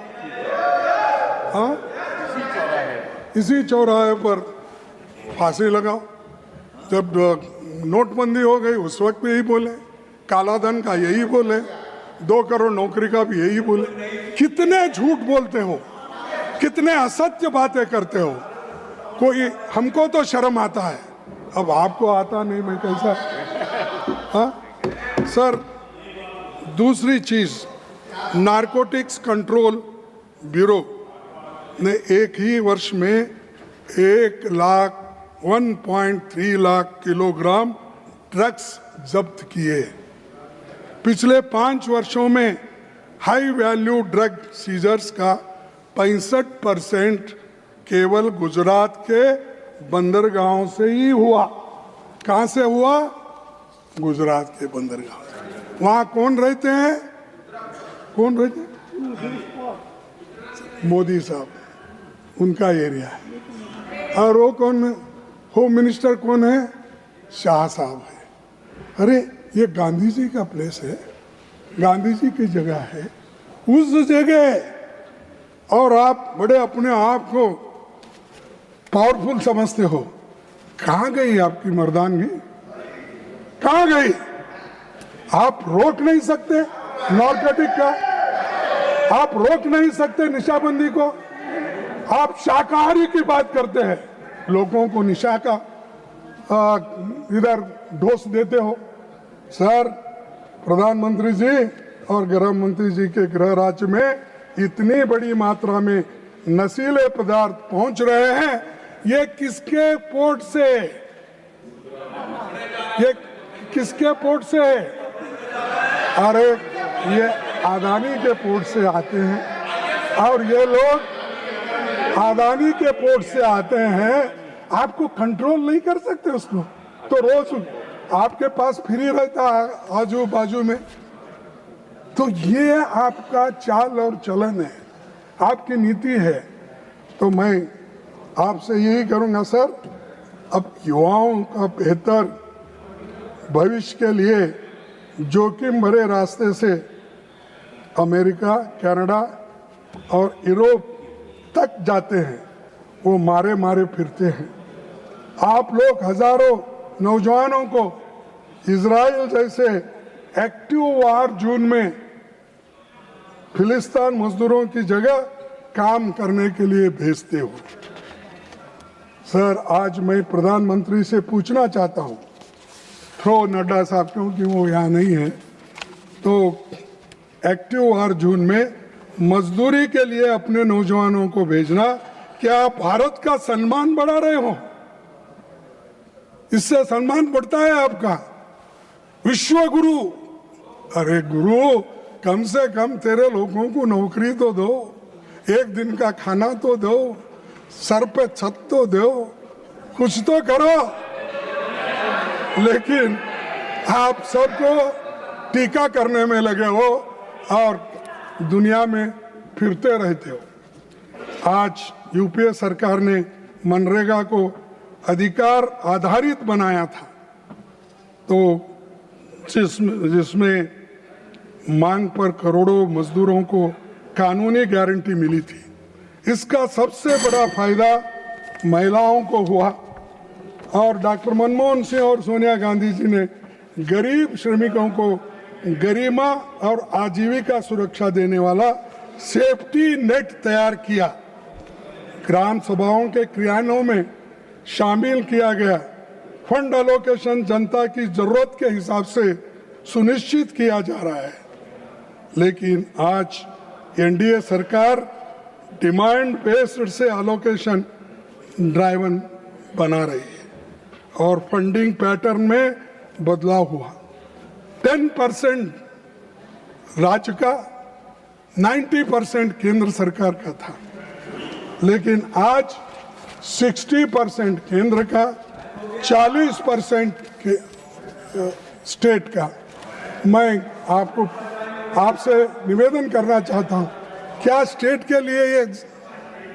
हाँ, इसी चौराहे पर फांसी लगाओ। जब नोटबंदी हो गई उस वक्त भी यही बोले, काला धन का यही बोले, 2 करोड़ नौकरी का भी यही बोले। कितने झूठ बोलते हो, कितने असत्य बातें करते हो। कोई हमको तो शर्म आता है, अब आपको आता नहीं, मैं कैसा? हाँ सर, दूसरी चीज, नारकोटिक्स कंट्रोल ब्यूरो ने एक ही वर्ष में 1.3 लाख किलोग्राम ड्रग्स जब्त किए। पिछले 5 वर्षों में हाई वैल्यू ड्रग सीजर्स का 65% केवल गुजरात के बंदरगाहों से ही हुआ। कहाँ से हुआ? गुजरात के बंदरगाह। वहाँ कौन रहते हैं? कौन रहते हैं? मोदी साहब, उनका एरिया है। और वो कौन, होम मिनिस्टर कौन है? शाह साहब है। अरे ये गांधी जी का प्लेस है, गांधी जी की जगह है, उस जगह और आप बड़े अपने आप को पावरफुल समझते हो। कहाँ गई आपकी मर्दानगी? कहाँ गई? आप रोक नहीं सकते नारकोटिक का, आप रोक नहीं सकते निशाबंदी को। आप शाकाहारी की बात करते हैं, लोगों को निशा का इधर ढोस देते हो। सर, प्रधानमंत्री जी और गृह मंत्री जी के गृह राज्य में इतनी बड़ी मात्रा में नशीले पदार्थ पहुंच रहे हैं, ये किसके पोर्ट से? ये किसके पोर्ट से? अरे ये अदानी के पोर्ट से आते हैं, और ये लोग अदानी के पोर्ट से आते हैं। आपको कंट्रोल नहीं कर सकते उसको, तो रोज आपके पास फ्री रहता है आजू बाजू में। तो ये आपका चाल और चलन है, आपकी नीति है। तो मैं आपसे यही करूंगा सर, अब युवाओं का बेहतर भविष्य के लिए जोखिम भरे रास्ते से अमेरिका, कनाडा और यूरोप तक जाते हैं, वो मारे मारे फिरते हैं। आप लोग हजारों नौजवानों को इजराइल जैसे एक्टिव वार जोन में फिलिस्तीन मजदूरों की जगह काम करने के लिए भेजते हो। सर, आज मैं प्रधानमंत्री से पूछना चाहता हूं, थ्रो नड्डा साहब क्योंकि वो यहाँ नहीं है, तो एक्टिव वार जोन में मजदूरी के लिए अपने नौजवानों को भेजना, क्या आप भारत का सम्मान बढ़ा रहे हो? इससे सम्मान बढ़ता है आपका। विश्व गुरु, अरे गुरु, कम से कम तेरे लोगों को नौकरी तो दो, एक दिन का खाना तो दो, सर पे छत तो दो, कुछ तो करो। लेकिन आप सबको टीका करने में लगे हो और दुनिया में फिरते रहते हो। आज यूपीए सरकार ने मनरेगा को अधिकार आधारित बनाया था, तो जिसमें मांग पर करोड़ों मजदूरों को कानूनी गारंटी मिली थी। इसका सबसे बड़ा फायदा महिलाओं को हुआ, और डॉक्टर मनमोहन सिंह और सोनिया गांधी जी ने गरीब श्रमिकों को गरिमा और आजीविका सुरक्षा देने वाला सेफ्टी नेट तैयार किया। ग्राम सभाओं के क्रियान्वयन में शामिल किया गया फंड एलोकेशन जनता की जरूरत के हिसाब से सुनिश्चित किया जा रहा है, लेकिन आज एनडीए सरकार डिमांड बेस्ड से एलोकेशन ड्राइवन बना रही है और फंडिंग पैटर्न में बदलाव हुआ। 10% राज्य का, 90% केंद्र सरकार का था, लेकिन आज 60% केंद्र का, 40% के स्टेट का। मैं आपसे निवेदन करना चाहता हूं, क्या स्टेट के लिए ये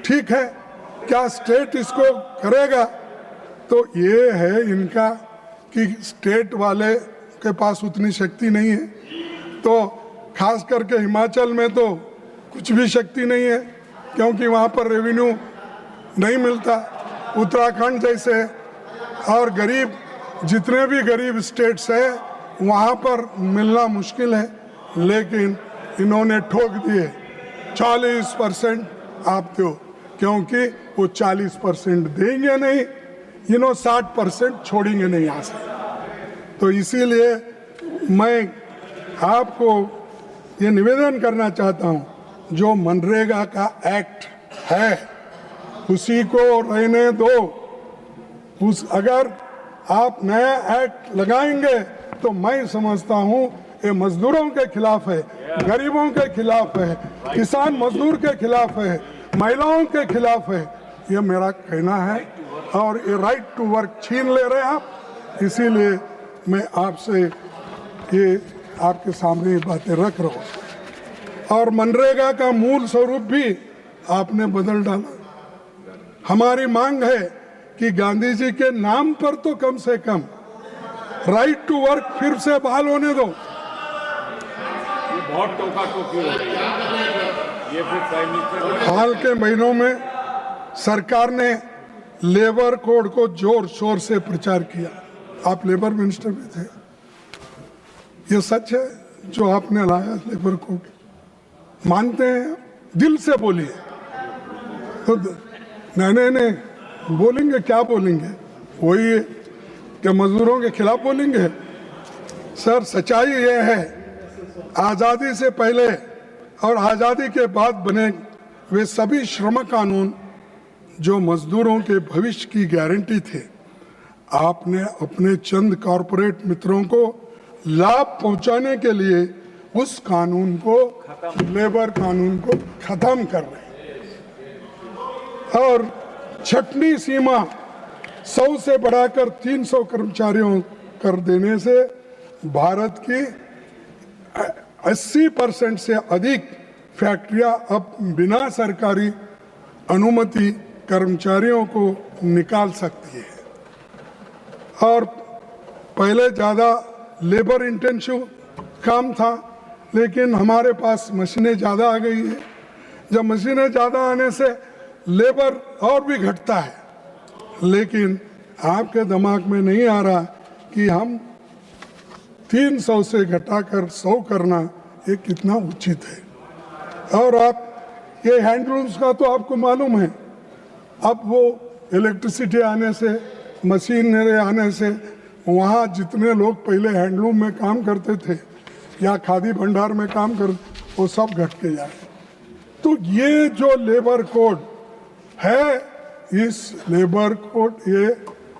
ठीक है? क्या स्टेट इसको करेगा? तो ये है इनका कि स्टेट वाले के पास उतनी शक्ति नहीं है, तो खास करके हिमाचल में तो कुछ भी शक्ति नहीं है, क्योंकि वहाँ पर रेवेन्यू नहीं मिलता। उत्तराखंड जैसे और गरीब, जितने भी गरीब स्टेट्स है वहाँ पर मिलना मुश्किल है, लेकिन इन्होंने ठोक दिए 40% आप दो, क्योंकि वो 40% देंगे नहीं, 60% छोड़ेंगे नहीं यहाँ से। तो इसीलिए मैं आपको ये निवेदन करना चाहता हूँ, जो मनरेगा का एक्ट है उसी को रहने दो। अगर आप नया एक्ट लगाएंगे तो मैं समझता हूँ ये मजदूरों के खिलाफ है, गरीबों के खिलाफ है, किसान मजदूर के खिलाफ है, महिलाओं के खिलाफ है। ये मेरा कहना है और ये राइट टू वर्क छीन ले रहे हैं आप। इसीलिए मैं आपसे ये आपके सामने ये बातें रख रहा हूँ। और मनरेगा का मूल स्वरूप भी आपने बदल डाला। हमारी मांग है कि गांधी जी के नाम पर तो कम से कम राइट टू वर्क फिर से बहाल होने दो। बहुत टोका टोकी हो रही है। ये फिर प्राइम मिनिस्टर हाल के महीनों में सरकार ने लेबर कोड को जोर शोर से प्रचार किया। आप लेबर मिनिस्टर भी थे। ये सच है जो आपने लाया लेबर कोड? मानते हैं? दिल से बोलिए। तो नहीं बोलेंगे, क्या बोलेंगे? वही है कि मजदूरों के खिलाफ बोलेंगे? सर, सच्चाई ये है, आज़ादी से पहले और आज़ादी के बाद बने वे सभी श्रम कानून जो मजदूरों के भविष्य की गारंटी थे, आपने अपने चंद कॉरपोरेट मित्रों को लाभ पहुंचाने के लिए उस कानून को, लेबर कानून को खत्म कर रहे हैं। और छठवीं सीमा 100 से बढ़ाकर 300 कर्मचारियों कर देने से भारत की 80% से अधिक फैक्ट्रियां अब बिना सरकारी अनुमति कर्मचारियों को निकाल सकती है। और पहले ज़्यादा लेबर इंटेंसिव काम था, लेकिन हमारे पास मशीनें ज़्यादा आ गई है। जब मशीनें ज़्यादा आने से लेबर और भी घटता है, लेकिन आपके दिमाग में नहीं आ रहा कि हम 300 से घटाकर 100 करना ये कितना उचित है। और आप ये हैंडलूम्स का तो आपको मालूम है, अब वो इलेक्ट्रिसिटी आने से, मशीनरी आने से, वहाँ जितने लोग पहले हैंडलूम में काम करते थे या खादी भंडार में काम करते, वो सब घट के जाए। तो ये जो लेबर कोड है, इस लेबर कोड ये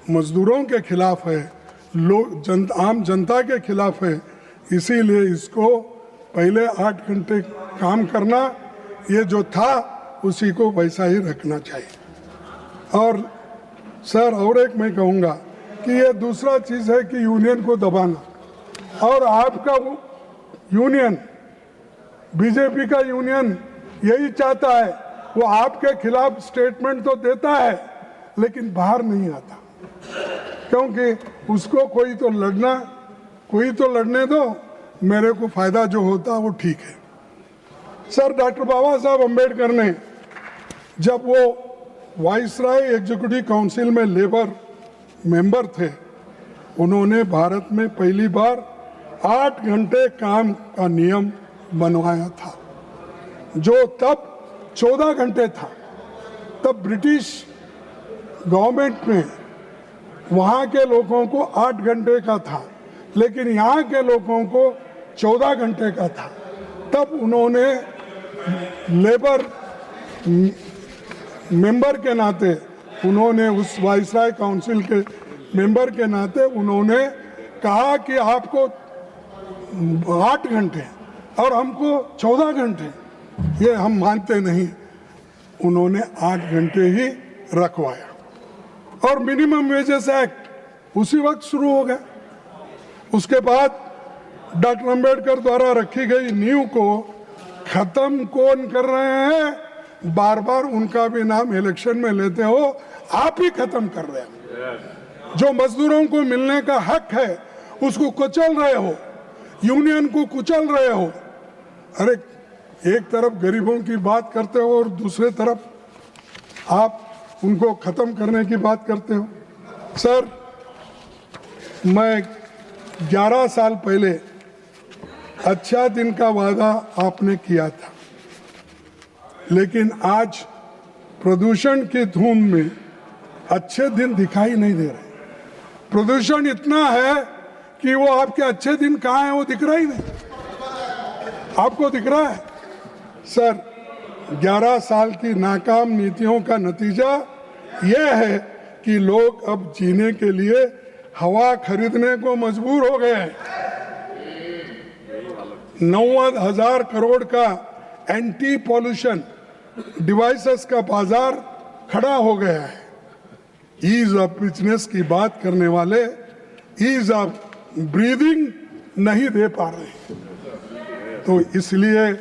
मजदूरों के खिलाफ है, आम जनता के खिलाफ है। इसीलिए इसको पहले 8 घंटे काम करना, ये जो था उसी को वैसा ही रखना चाहिए। और सर, और एक मैं कहूँगा कि ये दूसरा चीज़ है कि यूनियन को दबाना। और आपका यूनियन, बीजेपी का यूनियन यही चाहता है, वो आपके खिलाफ स्टेटमेंट तो देता है लेकिन बाहर नहीं आता, क्योंकि उसको कोई तो लड़ने दो, मेरे को फायदा जो होता वो ठीक है। सर, डॉक्टर बाबा साहब अम्बेडकर ने, जब वो वाइसराय एग्जीक्यूटिव काउंसिल में लेबर मेंबर थे, उन्होंने भारत में पहली बार 8 घंटे काम का नियम बनवाया था, जो तब 14 घंटे था। तब ब्रिटिश गवर्नमेंट में वहाँ के लोगों को 8 घंटे का था, लेकिन यहाँ के लोगों को 14 घंटे का था। तब उन्होंने लेबर मेंबर के नाते, उन्होंने उस वाइसराय काउंसिल के मेंबर के नाते उन्होंने कहा कि आपको 8 घंटे और हमको 14 घंटे, ये हम मानते नहीं। उन्होंने 8 घंटे ही रखवाया और मिनिमम वेजेस एक्ट उसी वक्त शुरू हो गया। उसके बाद डॉक्टर अंबेडकर द्वारा रखी गई नींव को खत्म कौन कर रहे हैं? बार बार उनका भी नाम इलेक्शन में लेते हो, आप ही खत्म कर रहे हो। जो मजदूरों को मिलने का हक है उसको कुचल रहे हो, यूनियन को कुचल रहे हो। अरे एक तरफ गरीबों की बात करते हो और दूसरे तरफ आप उनको खत्म करने की बात करते हो। सर, मैं 11 साल पहले अच्छा दिन का वादा आपने किया था, लेकिन आज प्रदूषण की धूम में अच्छे दिन दिखाई नहीं दे रहे। प्रदूषण इतना है कि वो आपके अच्छे दिन कहाँ हैं वो दिख रहा ही नहीं। आपको दिख रहा है? सर, 11 साल की नाकाम नीतियों का नतीजा यह है कि लोग अब जीने के लिए हवा खरीदने को मजबूर हो गए हैं। 90,000 करोड़ का एंटी पॉल्यूशन डिवाइसेस का बाजार खड़ा हो गया है। ईज ऑफ बिजनेस की बात करने वाले ईज ऑफ ब्रीदिंग नहीं दे पा रहे। तो इसलिए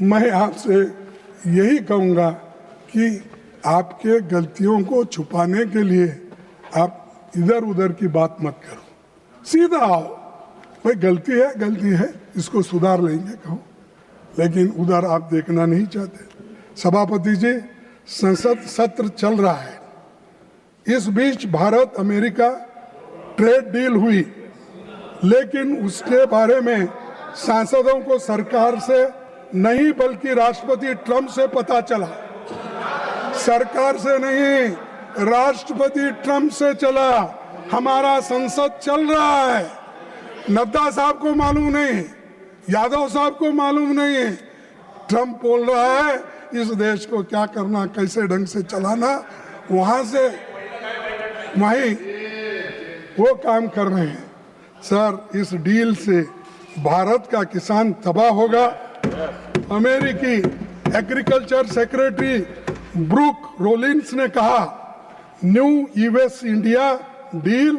मैं आपसे यही कहूँगा कि आपके गलतियों को छुपाने के लिए आप इधर उधर की बात मत करो, सीधा आओ। भाई गलती है, इसको सुधार लेंगे कहो, लेकिन उधर आप देखना नहीं चाहते। सभापति जी, संसद सत्र चल रहा है। इस बीच भारत अमेरिका ट्रेड डील हुई, लेकिन उसके बारे में सांसदों को सरकार से नहीं बल्कि राष्ट्रपति ट्रंप से पता चला। सरकार से नहीं, राष्ट्रपति ट्रंप से चला। हमारा संसद चल रहा है। नड्डा साहब को मालूम नहीं, यादव साहब को मालूम नहीं। ट्रंप बोल रहा है इस देश को क्या करना, कैसे ढंग से चलाना, वहां से वहीं वो काम कर रहे हैं। सर, इस डील से भारत का किसान तबाह होगा। अमेरिकी एग्रीकल्चर सेक्रेटरी ब्रूक रोलिंस ने कहा, new US India deal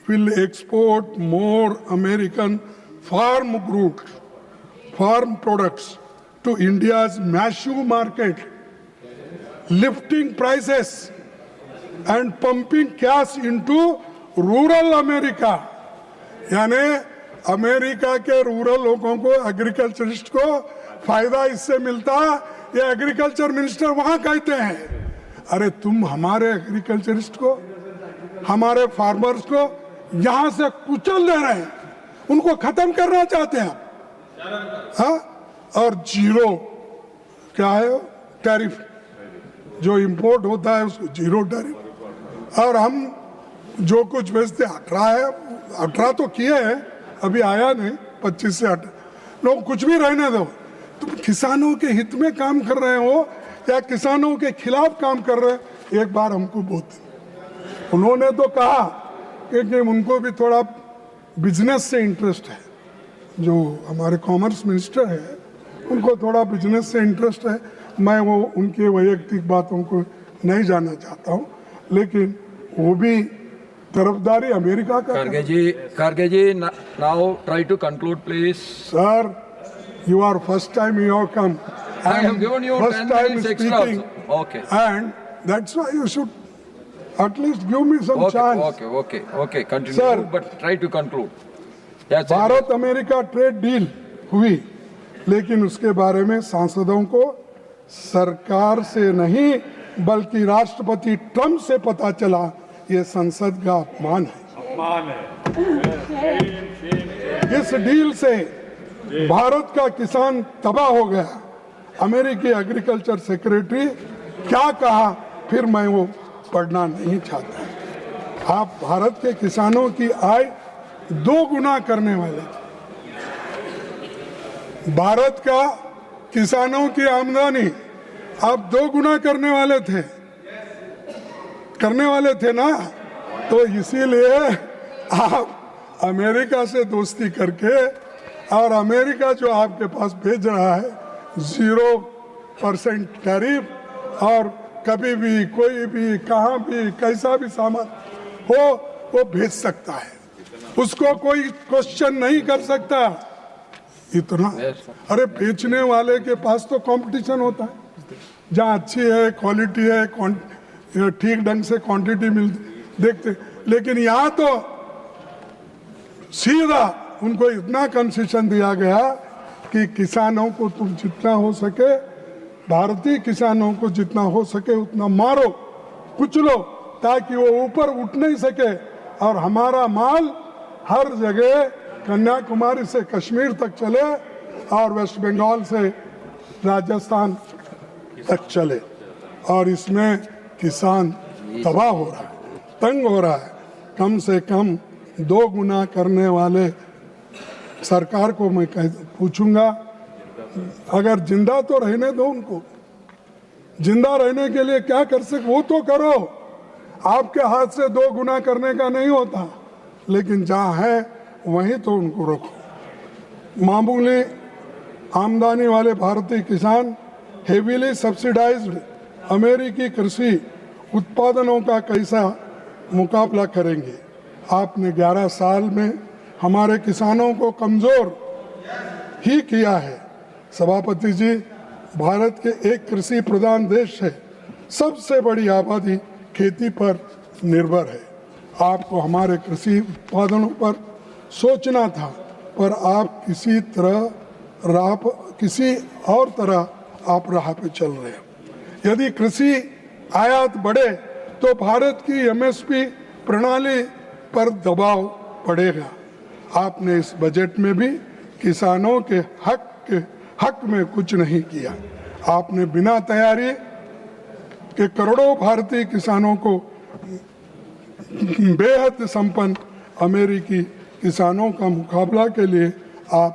will export more American farm products to India's massive market, lifting prices and pumping cash into rural America। यानी अमेरिका के रूरल लोगों को, एग्रीकल्चरिस्ट को फायदा इससे मिलता। ये एग्रीकल्चर मिनिस्टर वहां कहते हैं, अरे तुम हमारे एग्रीकल्चरिस्ट को, हमारे फार्मर्स को यहां से कुचल दे रहे हैं, उनको खत्म करना चाहते हैं आप। हाँ, और जीरो क्या है टैरिफ, जो इंपोर्ट होता है उसको जीरो टैरिफ। और हम जो कुछ बेचते 18 तो किए हैं, अभी आया नहीं, 25 से 18। लोग कुछ भी रहने दो, तुम किसानों के हित में काम कर रहे हो या किसानों के खिलाफ काम कर रहे हैं? एक बार हमको बोलते, उन्होंने तो कहा कि उनको भी थोड़ा बिजनेस से इंटरेस्ट है। जो हमारे कॉमर्स मिनिस्टर है, उनको थोड़ा बिजनेस से इंटरेस्ट है। मैं वो उनके वैयक्तिक बातों को नहीं जानना चाहता हूँ, लेकिन वो भी तरफदारी अमेरिका का। Kharge ji, now try to conclude, please. Sir, you are first time you have come. I have given you first 10 time minutes extra speaking, also. Okay. and that's why you should at least give me some chance. Okay. Continue. Sir, but try to conclude. Yes, Bharat America trade deal हुई, लेकिन उसके बारे में सांसदों को सरकार से नहीं बल्कि राष्ट्रपति ट्रंप से पता चला। ये संसद का अपमान है। इस डील से भारत का किसान तबाह हो गया। अमेरिकी एग्रीकल्चर सेक्रेटरी क्या कहा फिर मैं वो पढ़ना नहीं चाहता। आप भारत के किसानों की आय 2 गुना करने वाले थे। भारत का किसानों की आमदनी आप 2 गुना करने वाले थे ना। तो इसीलिए आप अमेरिका से दोस्ती करके, और अमेरिका जो आपके पास भेज रहा है 0% टैरिफ, और कभी भी कोई भी कहाँ भी कैसा भी सामान हो वो भेज सकता है, उसको कोई क्वेश्चन नहीं कर सकता। इतना अरे बेचने वाले के पास तो कंपटीशन होता है, जहाँ अच्छी है, क्वालिटी है, ठीक ढंग से क्वांटिटी मिलती देखते, लेकिन यहाँ तो सीधा उनको इतना कंसेशन दिया गया कि किसानों को तुम जितना हो सके, भारतीय किसानों को जितना हो सके उतना मारो, कुचलो, ताकि वो ऊपर उठ नहीं सके, और हमारा माल हर जगह कन्याकुमारी से कश्मीर तक चले और वेस्ट बंगाल से राजस्थान तक चले। और इसमें किसान तबाह हो रहा है, तंग हो रहा है। कम से कम 2 गुना करने वाले सरकार को मैं पूछूंगा, अगर जिंदा तो रहने दो उनको, जिंदा रहने के लिए क्या कर सकते वो तो करो। आपके हाथ से 2 गुना करने का नहीं होता, लेकिन जहाँ है वहीं तो उनको रोको। मामूली आमदनी वाले भारतीय किसान हेवीली सब्सिडाइज्ड अमेरिकी कृषि उत्पादनों का कैसा मुकाबला करेंगे? आपने 11 साल में हमारे किसानों को कमजोर ही किया है। सभापति जी, भारत के एक कृषि प्रधान देश है, सबसे बड़ी आबादी खेती पर निर्भर है। आपको हमारे कृषि उत्पादनों पर सोचना था, पर आप किसी और तरह आप राह पे चल रहे हैं। यदि कृषि आयात बढ़े तो भारत की एमएसपी प्रणाली पर दबाव पड़ेगा। आपने इस बजट में भी किसानों के हक में कुछ नहीं किया। आपने बिना तैयारी के करोड़ों भारतीय किसानों को बेहद संपन्न अमेरिकी किसानों का मुकाबला के लिए आप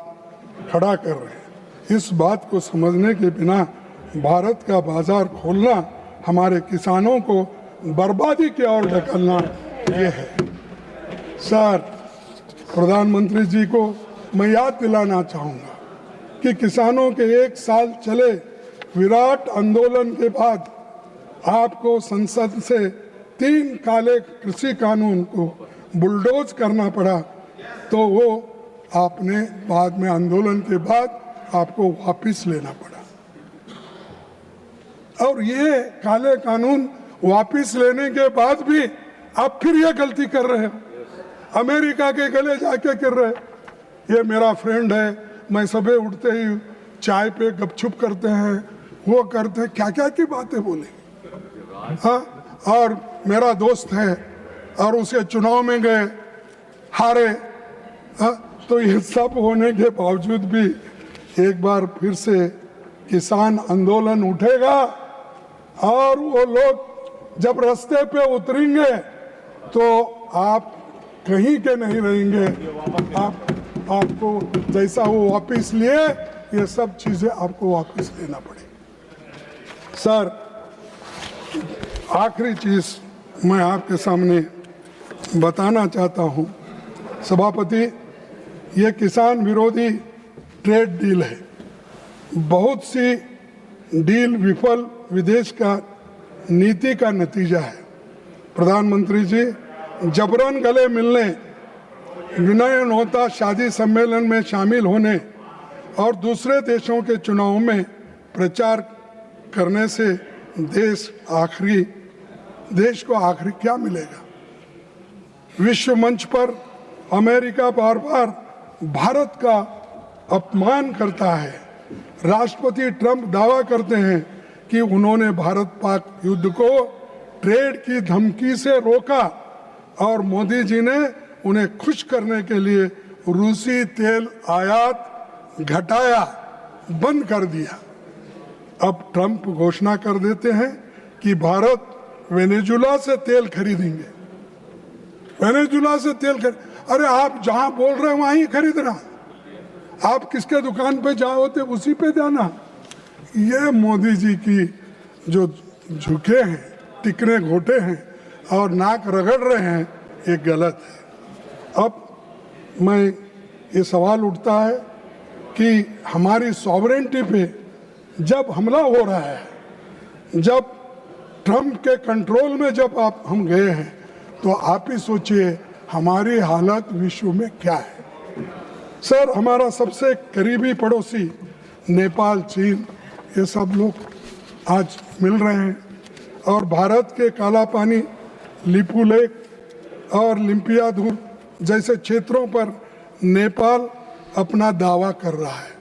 खड़ा कर रहे हैं। इस बात को समझने के बिना भारत का बाजार खोलना हमारे किसानों को बर्बादी की ओर ढकेलना ये है। सर, प्रधानमंत्री जी को मैं याद दिलाना चाहूँगा कि किसानों के 1 साल चले विराट आंदोलन के बाद आपको संसद से 3 काले कृषि कानून को बुलडोज करना पड़ा, तो वो आपने बाद में आंदोलन के बाद आपको वापस लेना पड़ा। और ये काले कानून वापस लेने के बाद भी आप फिर ये गलती कर रहे हो, अमेरिका के गले जाके कर रहे। ये मेरा फ्रेंड है, मैं सुबह उठते ही चाय पे गपछुप करते हैं, वो करते हैं, क्या क्या की बातें बोले। हाँ, और मेरा दोस्त है और उसे चुनाव में गए, हारे। हाँ, तो ये सब होने के बावजूद भी एक बार फिर से किसान आंदोलन उठेगा, और वो लोग जब रास्ते पे उतरेंगे तो आप कहीं के नहीं रहेंगे। आपको जैसा वो वापस लिए, ये सब चीजें आपको वापस लेना पड़ेगी। सर, आखिरी चीज मैं आपके सामने बताना चाहता हूँ सभापति, ये किसान विरोधी ट्रेड डील है। बहुत सी डील विफल विदेश का नीति का नतीजा है। प्रधानमंत्री जी, जबरन गले मिलने, विनयन होता शादी सम्मेलन में शामिल होने और दूसरे देशों के चुनाव में प्रचार करने से देश को आखिरी क्या मिलेगा? विश्व मंच पर अमेरिका बार बार भारत का अपमान करता है। राष्ट्रपति ट्रंप दावा करते हैं कि उन्होंने भारत पाक युद्ध को ट्रेड की धमकी से रोका, और मोदी जी ने उन्हें खुश करने के लिए रूसी तेल आयात घटाया, बंद कर दिया। अब ट्रंप घोषणा कर देते हैं कि भारत वेनेजुला से तेल खरीदेंगे, वेनेजुला से तेल अरे आप जहां बोल रहे हैं वहां ही खरीदना, आप किसके दुकान पे जाओ थे उसी पे जाना। ये मोदी जी की जो झुके हैं, टिकने घोटे हैं और नाक रगड़ रहे हैं, ये गलत है। अब मैं ये सवाल उठता है कि हमारी सॉवरेंटी पे जब हमला हो रहा है, जब ट्रंप के कंट्रोल में जब हम गए हैं, तो आप ही सोचिए हमारी हालत विश्व में क्या है। सर, हमारा सबसे करीबी पड़ोसी नेपाल, चीन, ये सब लोग आज मिल रहे हैं और भारत के काला पानी, लिपू लेक और लिम्पियाधुर जैसे क्षेत्रों पर नेपाल अपना दावा कर रहा है।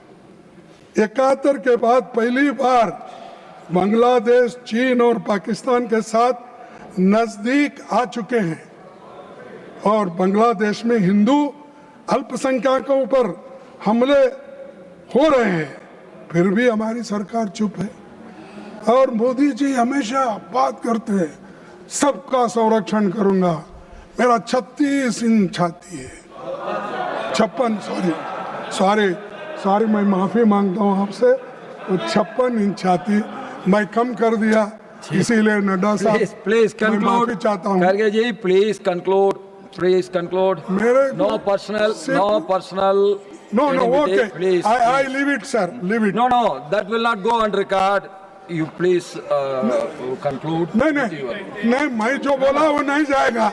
71 के बाद पहली बार बांग्लादेश, चीन और पाकिस्तान के साथ नजदीक आ चुके हैं और बांग्लादेश में हिंदू अल्पसंख्यकों पर हमले हो रहे हैं, फिर भी हमारी सरकार चुप है। और मोदी जी हमेशा बात करते हैं सबका संरक्षण करूंगा, मेरा 36 इंच छाती है, 56 सॉरी मैं माफी मांगता हूं आपसे, वो 56 इंच छाती मैं कम कर दिया, इसीलिए नड्डा साहब प्लीज मैं माफी कंक्लूड। चाहता हूं। खड़गे जी प्लीज कंक्लूड। मेरे no personal No, okay. Please, I leave it, sir. Leave it. No, that will not go on record. You please conclude. नहीं, मैं जो बोला वो नहीं जाएगा,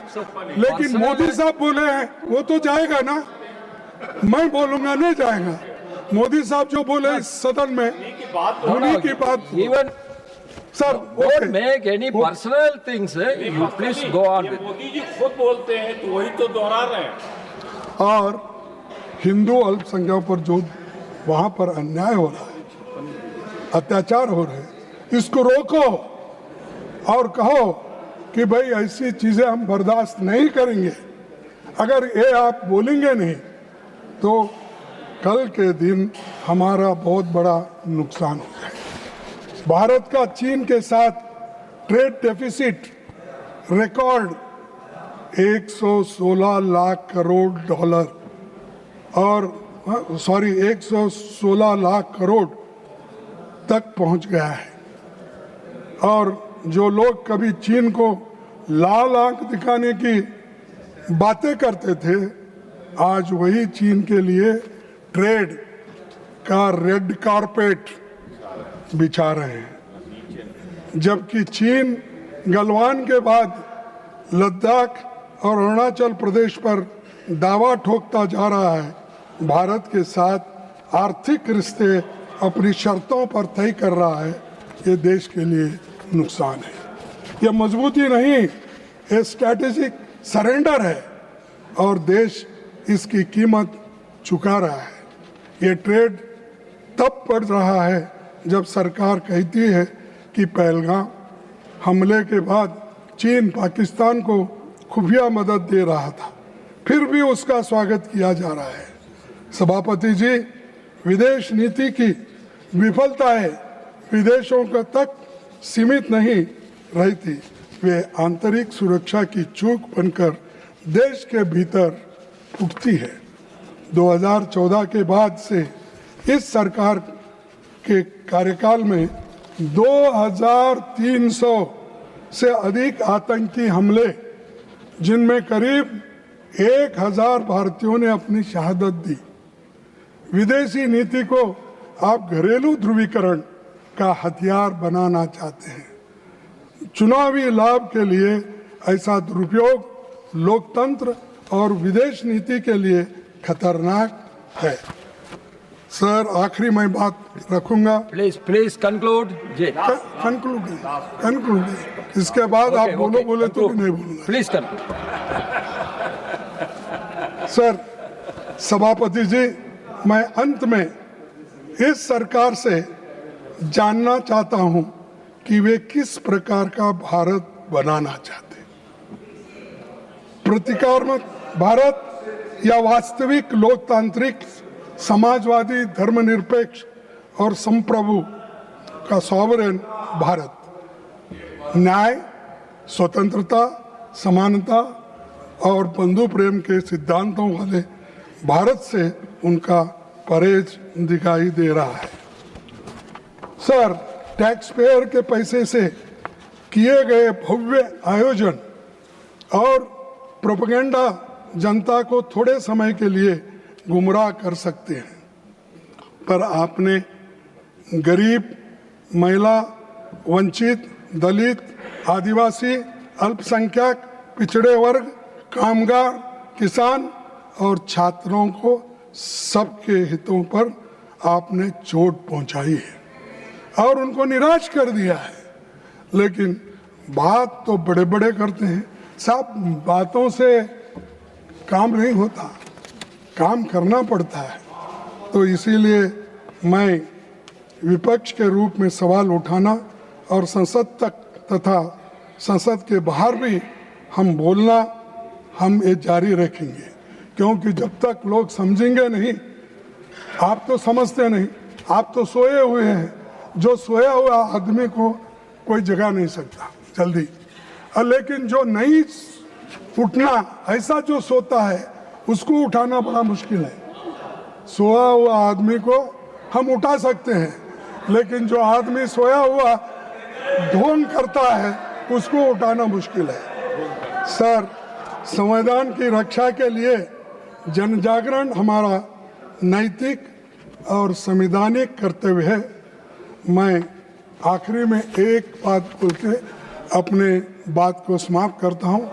लेकिन मोदी साहब बोले हैं वो तो जाएगा ना, मैं बोलूंगा नहीं जाएगा। मोदी साहब जो बोले इस सदन में, उन्हीं की बात। Even sir, don't make any personal things. You please go on. Modi ji खुद बोलते हैं तो वही तो दोहरा रहे हैं। और हिंदू अल्पसंख्यकों पर जो वहां पर अन्याय हो रहा है, अत्याचार हो रहे हैं, इसको रोको और कहो कि भाई ऐसी चीजें हम बर्दाश्त नहीं करेंगे। अगर ये आप बोलेंगे नहीं तो कल के दिन हमारा बहुत बड़ा नुकसान हो जाएगा। भारत का चीन के साथ trade deficit record 116 lakh crore dollar और 116 लाख करोड़ तक पहुंच गया है। और जो लोग कभी चीन को लाल आंख दिखाने की बातें करते थे, आज वही चीन के लिए ट्रेड का रेड कारपेट बिछा रहे हैं। जबकि चीन गलवान के बाद लद्दाख और अरुणाचल प्रदेश पर दावा ठोकता जा रहा है, भारत के साथ आर्थिक रिश्ते अपनी शर्तों पर तय कर रहा है, ये देश के लिए नुकसान है। ये मजबूती नहीं, ये स्ट्रैटेजिक सरेंडर है और देश इसकी कीमत चुका रहा है। ये ट्रेड तब बढ़ रहा है जब सरकार कहती है कि पहलगाम हमले के बाद चीन पाकिस्तान को खुफिया मदद दे रहा था, फिर भी उसका स्वागत किया जा रहा है। सभापति जी, विदेश नीति की विफलताएं विदेशों तक सीमित नहीं रही थी, वे आंतरिक सुरक्षा की चूक बनकर देश के भीतर फूटती है। 2014 के बाद से इस सरकार के कार्यकाल में 2300 से अधिक आतंकी हमले, जिनमें करीब 1000 भारतीयों ने अपनी शहादत दी। विदेशी नीति को आप घरेलू ध्रुवीकरण का हथियार बनाना चाहते हैं। चुनावी लाभ के लिए ऐसा दुरुपयोग लोकतंत्र और विदेश नीति के लिए खतरनाक है। सर, आखिरी मैं बात रखूंगा। Please conclude. कंक्लूड। इसके बाद आप बोले तो नहीं बोलूंगा। Please conclude. सर, सभापति जी, मैं अंत में इस सरकार से जानना चाहता हूं कि वे किस प्रकार का भारत बनाना चाहते हैं। प्रतिक्रियात्मक भारत या वास्तविक लोकतांत्रिक समाजवादी धर्मनिरपेक्ष और संप्रभु का सॉवरेन भारत। न्याय, स्वतंत्रता, समानता और बंधु प्रेम के सिद्धांतों वाले भारत से उनका परहेज दिखाई दे रहा है। सर, टैक्स पेयर के पैसे से किए गए भव्य आयोजन और प्रोपेगेंडा जनता को थोड़े समय के लिए गुमराह कर सकते हैं, पर आपने गरीब, महिला, वंचित, दलित, आदिवासी, अल्पसंख्यक, पिछड़े वर्ग, कामगार, किसान और छात्रों को सबके हितों पर आपने चोट पहुंचाई है और उनको निराश कर दिया है। लेकिन बात तो बड़े बड़े करते हैं साहब, बातों से काम नहीं होता, काम करना पड़ता है। तो इसीलिए मैं विपक्ष के रूप में सवाल उठाना और संसद तक तथा संसद के बाहर भी हम बोलना, हम ये जारी रखेंगे, क्योंकि जब तक लोग समझेंगे नहीं, आप तो समझते नहीं, आप तो सोए हुए हैं। जो सोया हुआ आदमी को कोई जगा नहीं सकता जल्दी, और लेकिन जो नहीं उठना, ऐसा जो सोता है उसको उठाना बड़ा मुश्किल है। सोया हुआ आदमी को हम उठा सकते हैं, लेकिन जो आदमी सोया हुआ ढोंग करता है उसको उठाना मुश्किल है। सर, संविधान की रक्षा के लिए जन जागरण हमारा नैतिक और संवैधानिक कर्तव्य है। मैं आखिरी में एक बात बोल के अपने बात को समाप्त करता हूँ,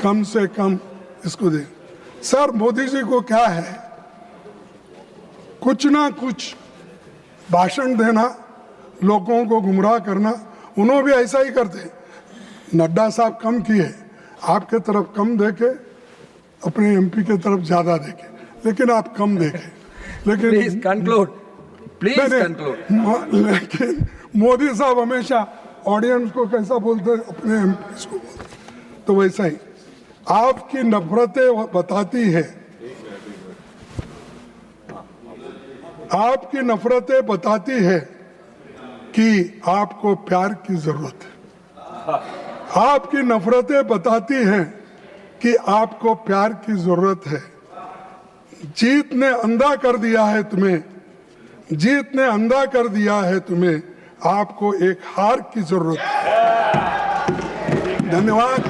कम से कम इसको दे। सर, मोदी जी को क्या है, कुछ ना कुछ भाषण देना, लोगों को गुमराह करना, उन्होंने भी ऐसा ही करते। नड्डा साहब कम किए, आपके तरफ कम देखे, अपने एमपी के तरफ ज्यादा देखे, लेकिन आप कम देखे। लेकिन Please conclude. Please conclude. लेकिन मोदी साहब हमेशा ऑडियंस को कैसा बोलते हैं, अपने एमपी को बोलते। तो वैसा ही आपकी नफरतें बताती है, आपकी नफरतें बताती है कि आपको प्यार की जरूरत है। आपकी नफरतें बताती हैं कि आपको प्यार की जरूरत है। जीत ने अंधा कर दिया है तुम्हें, जीत ने अंधा कर दिया है तुम्हें, आपको एक हार की जरूरत है। धन्यवाद।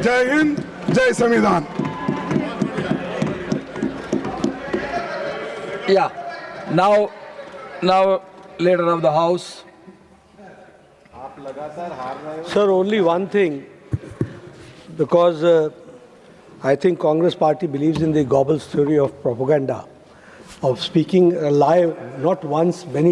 जय हिंद, जय संविधान। Yeah. Now, leader of the house. Sir, only one thing, because I think Congress party believes in the Goebbels theory of propaganda, of speaking a lie not once, many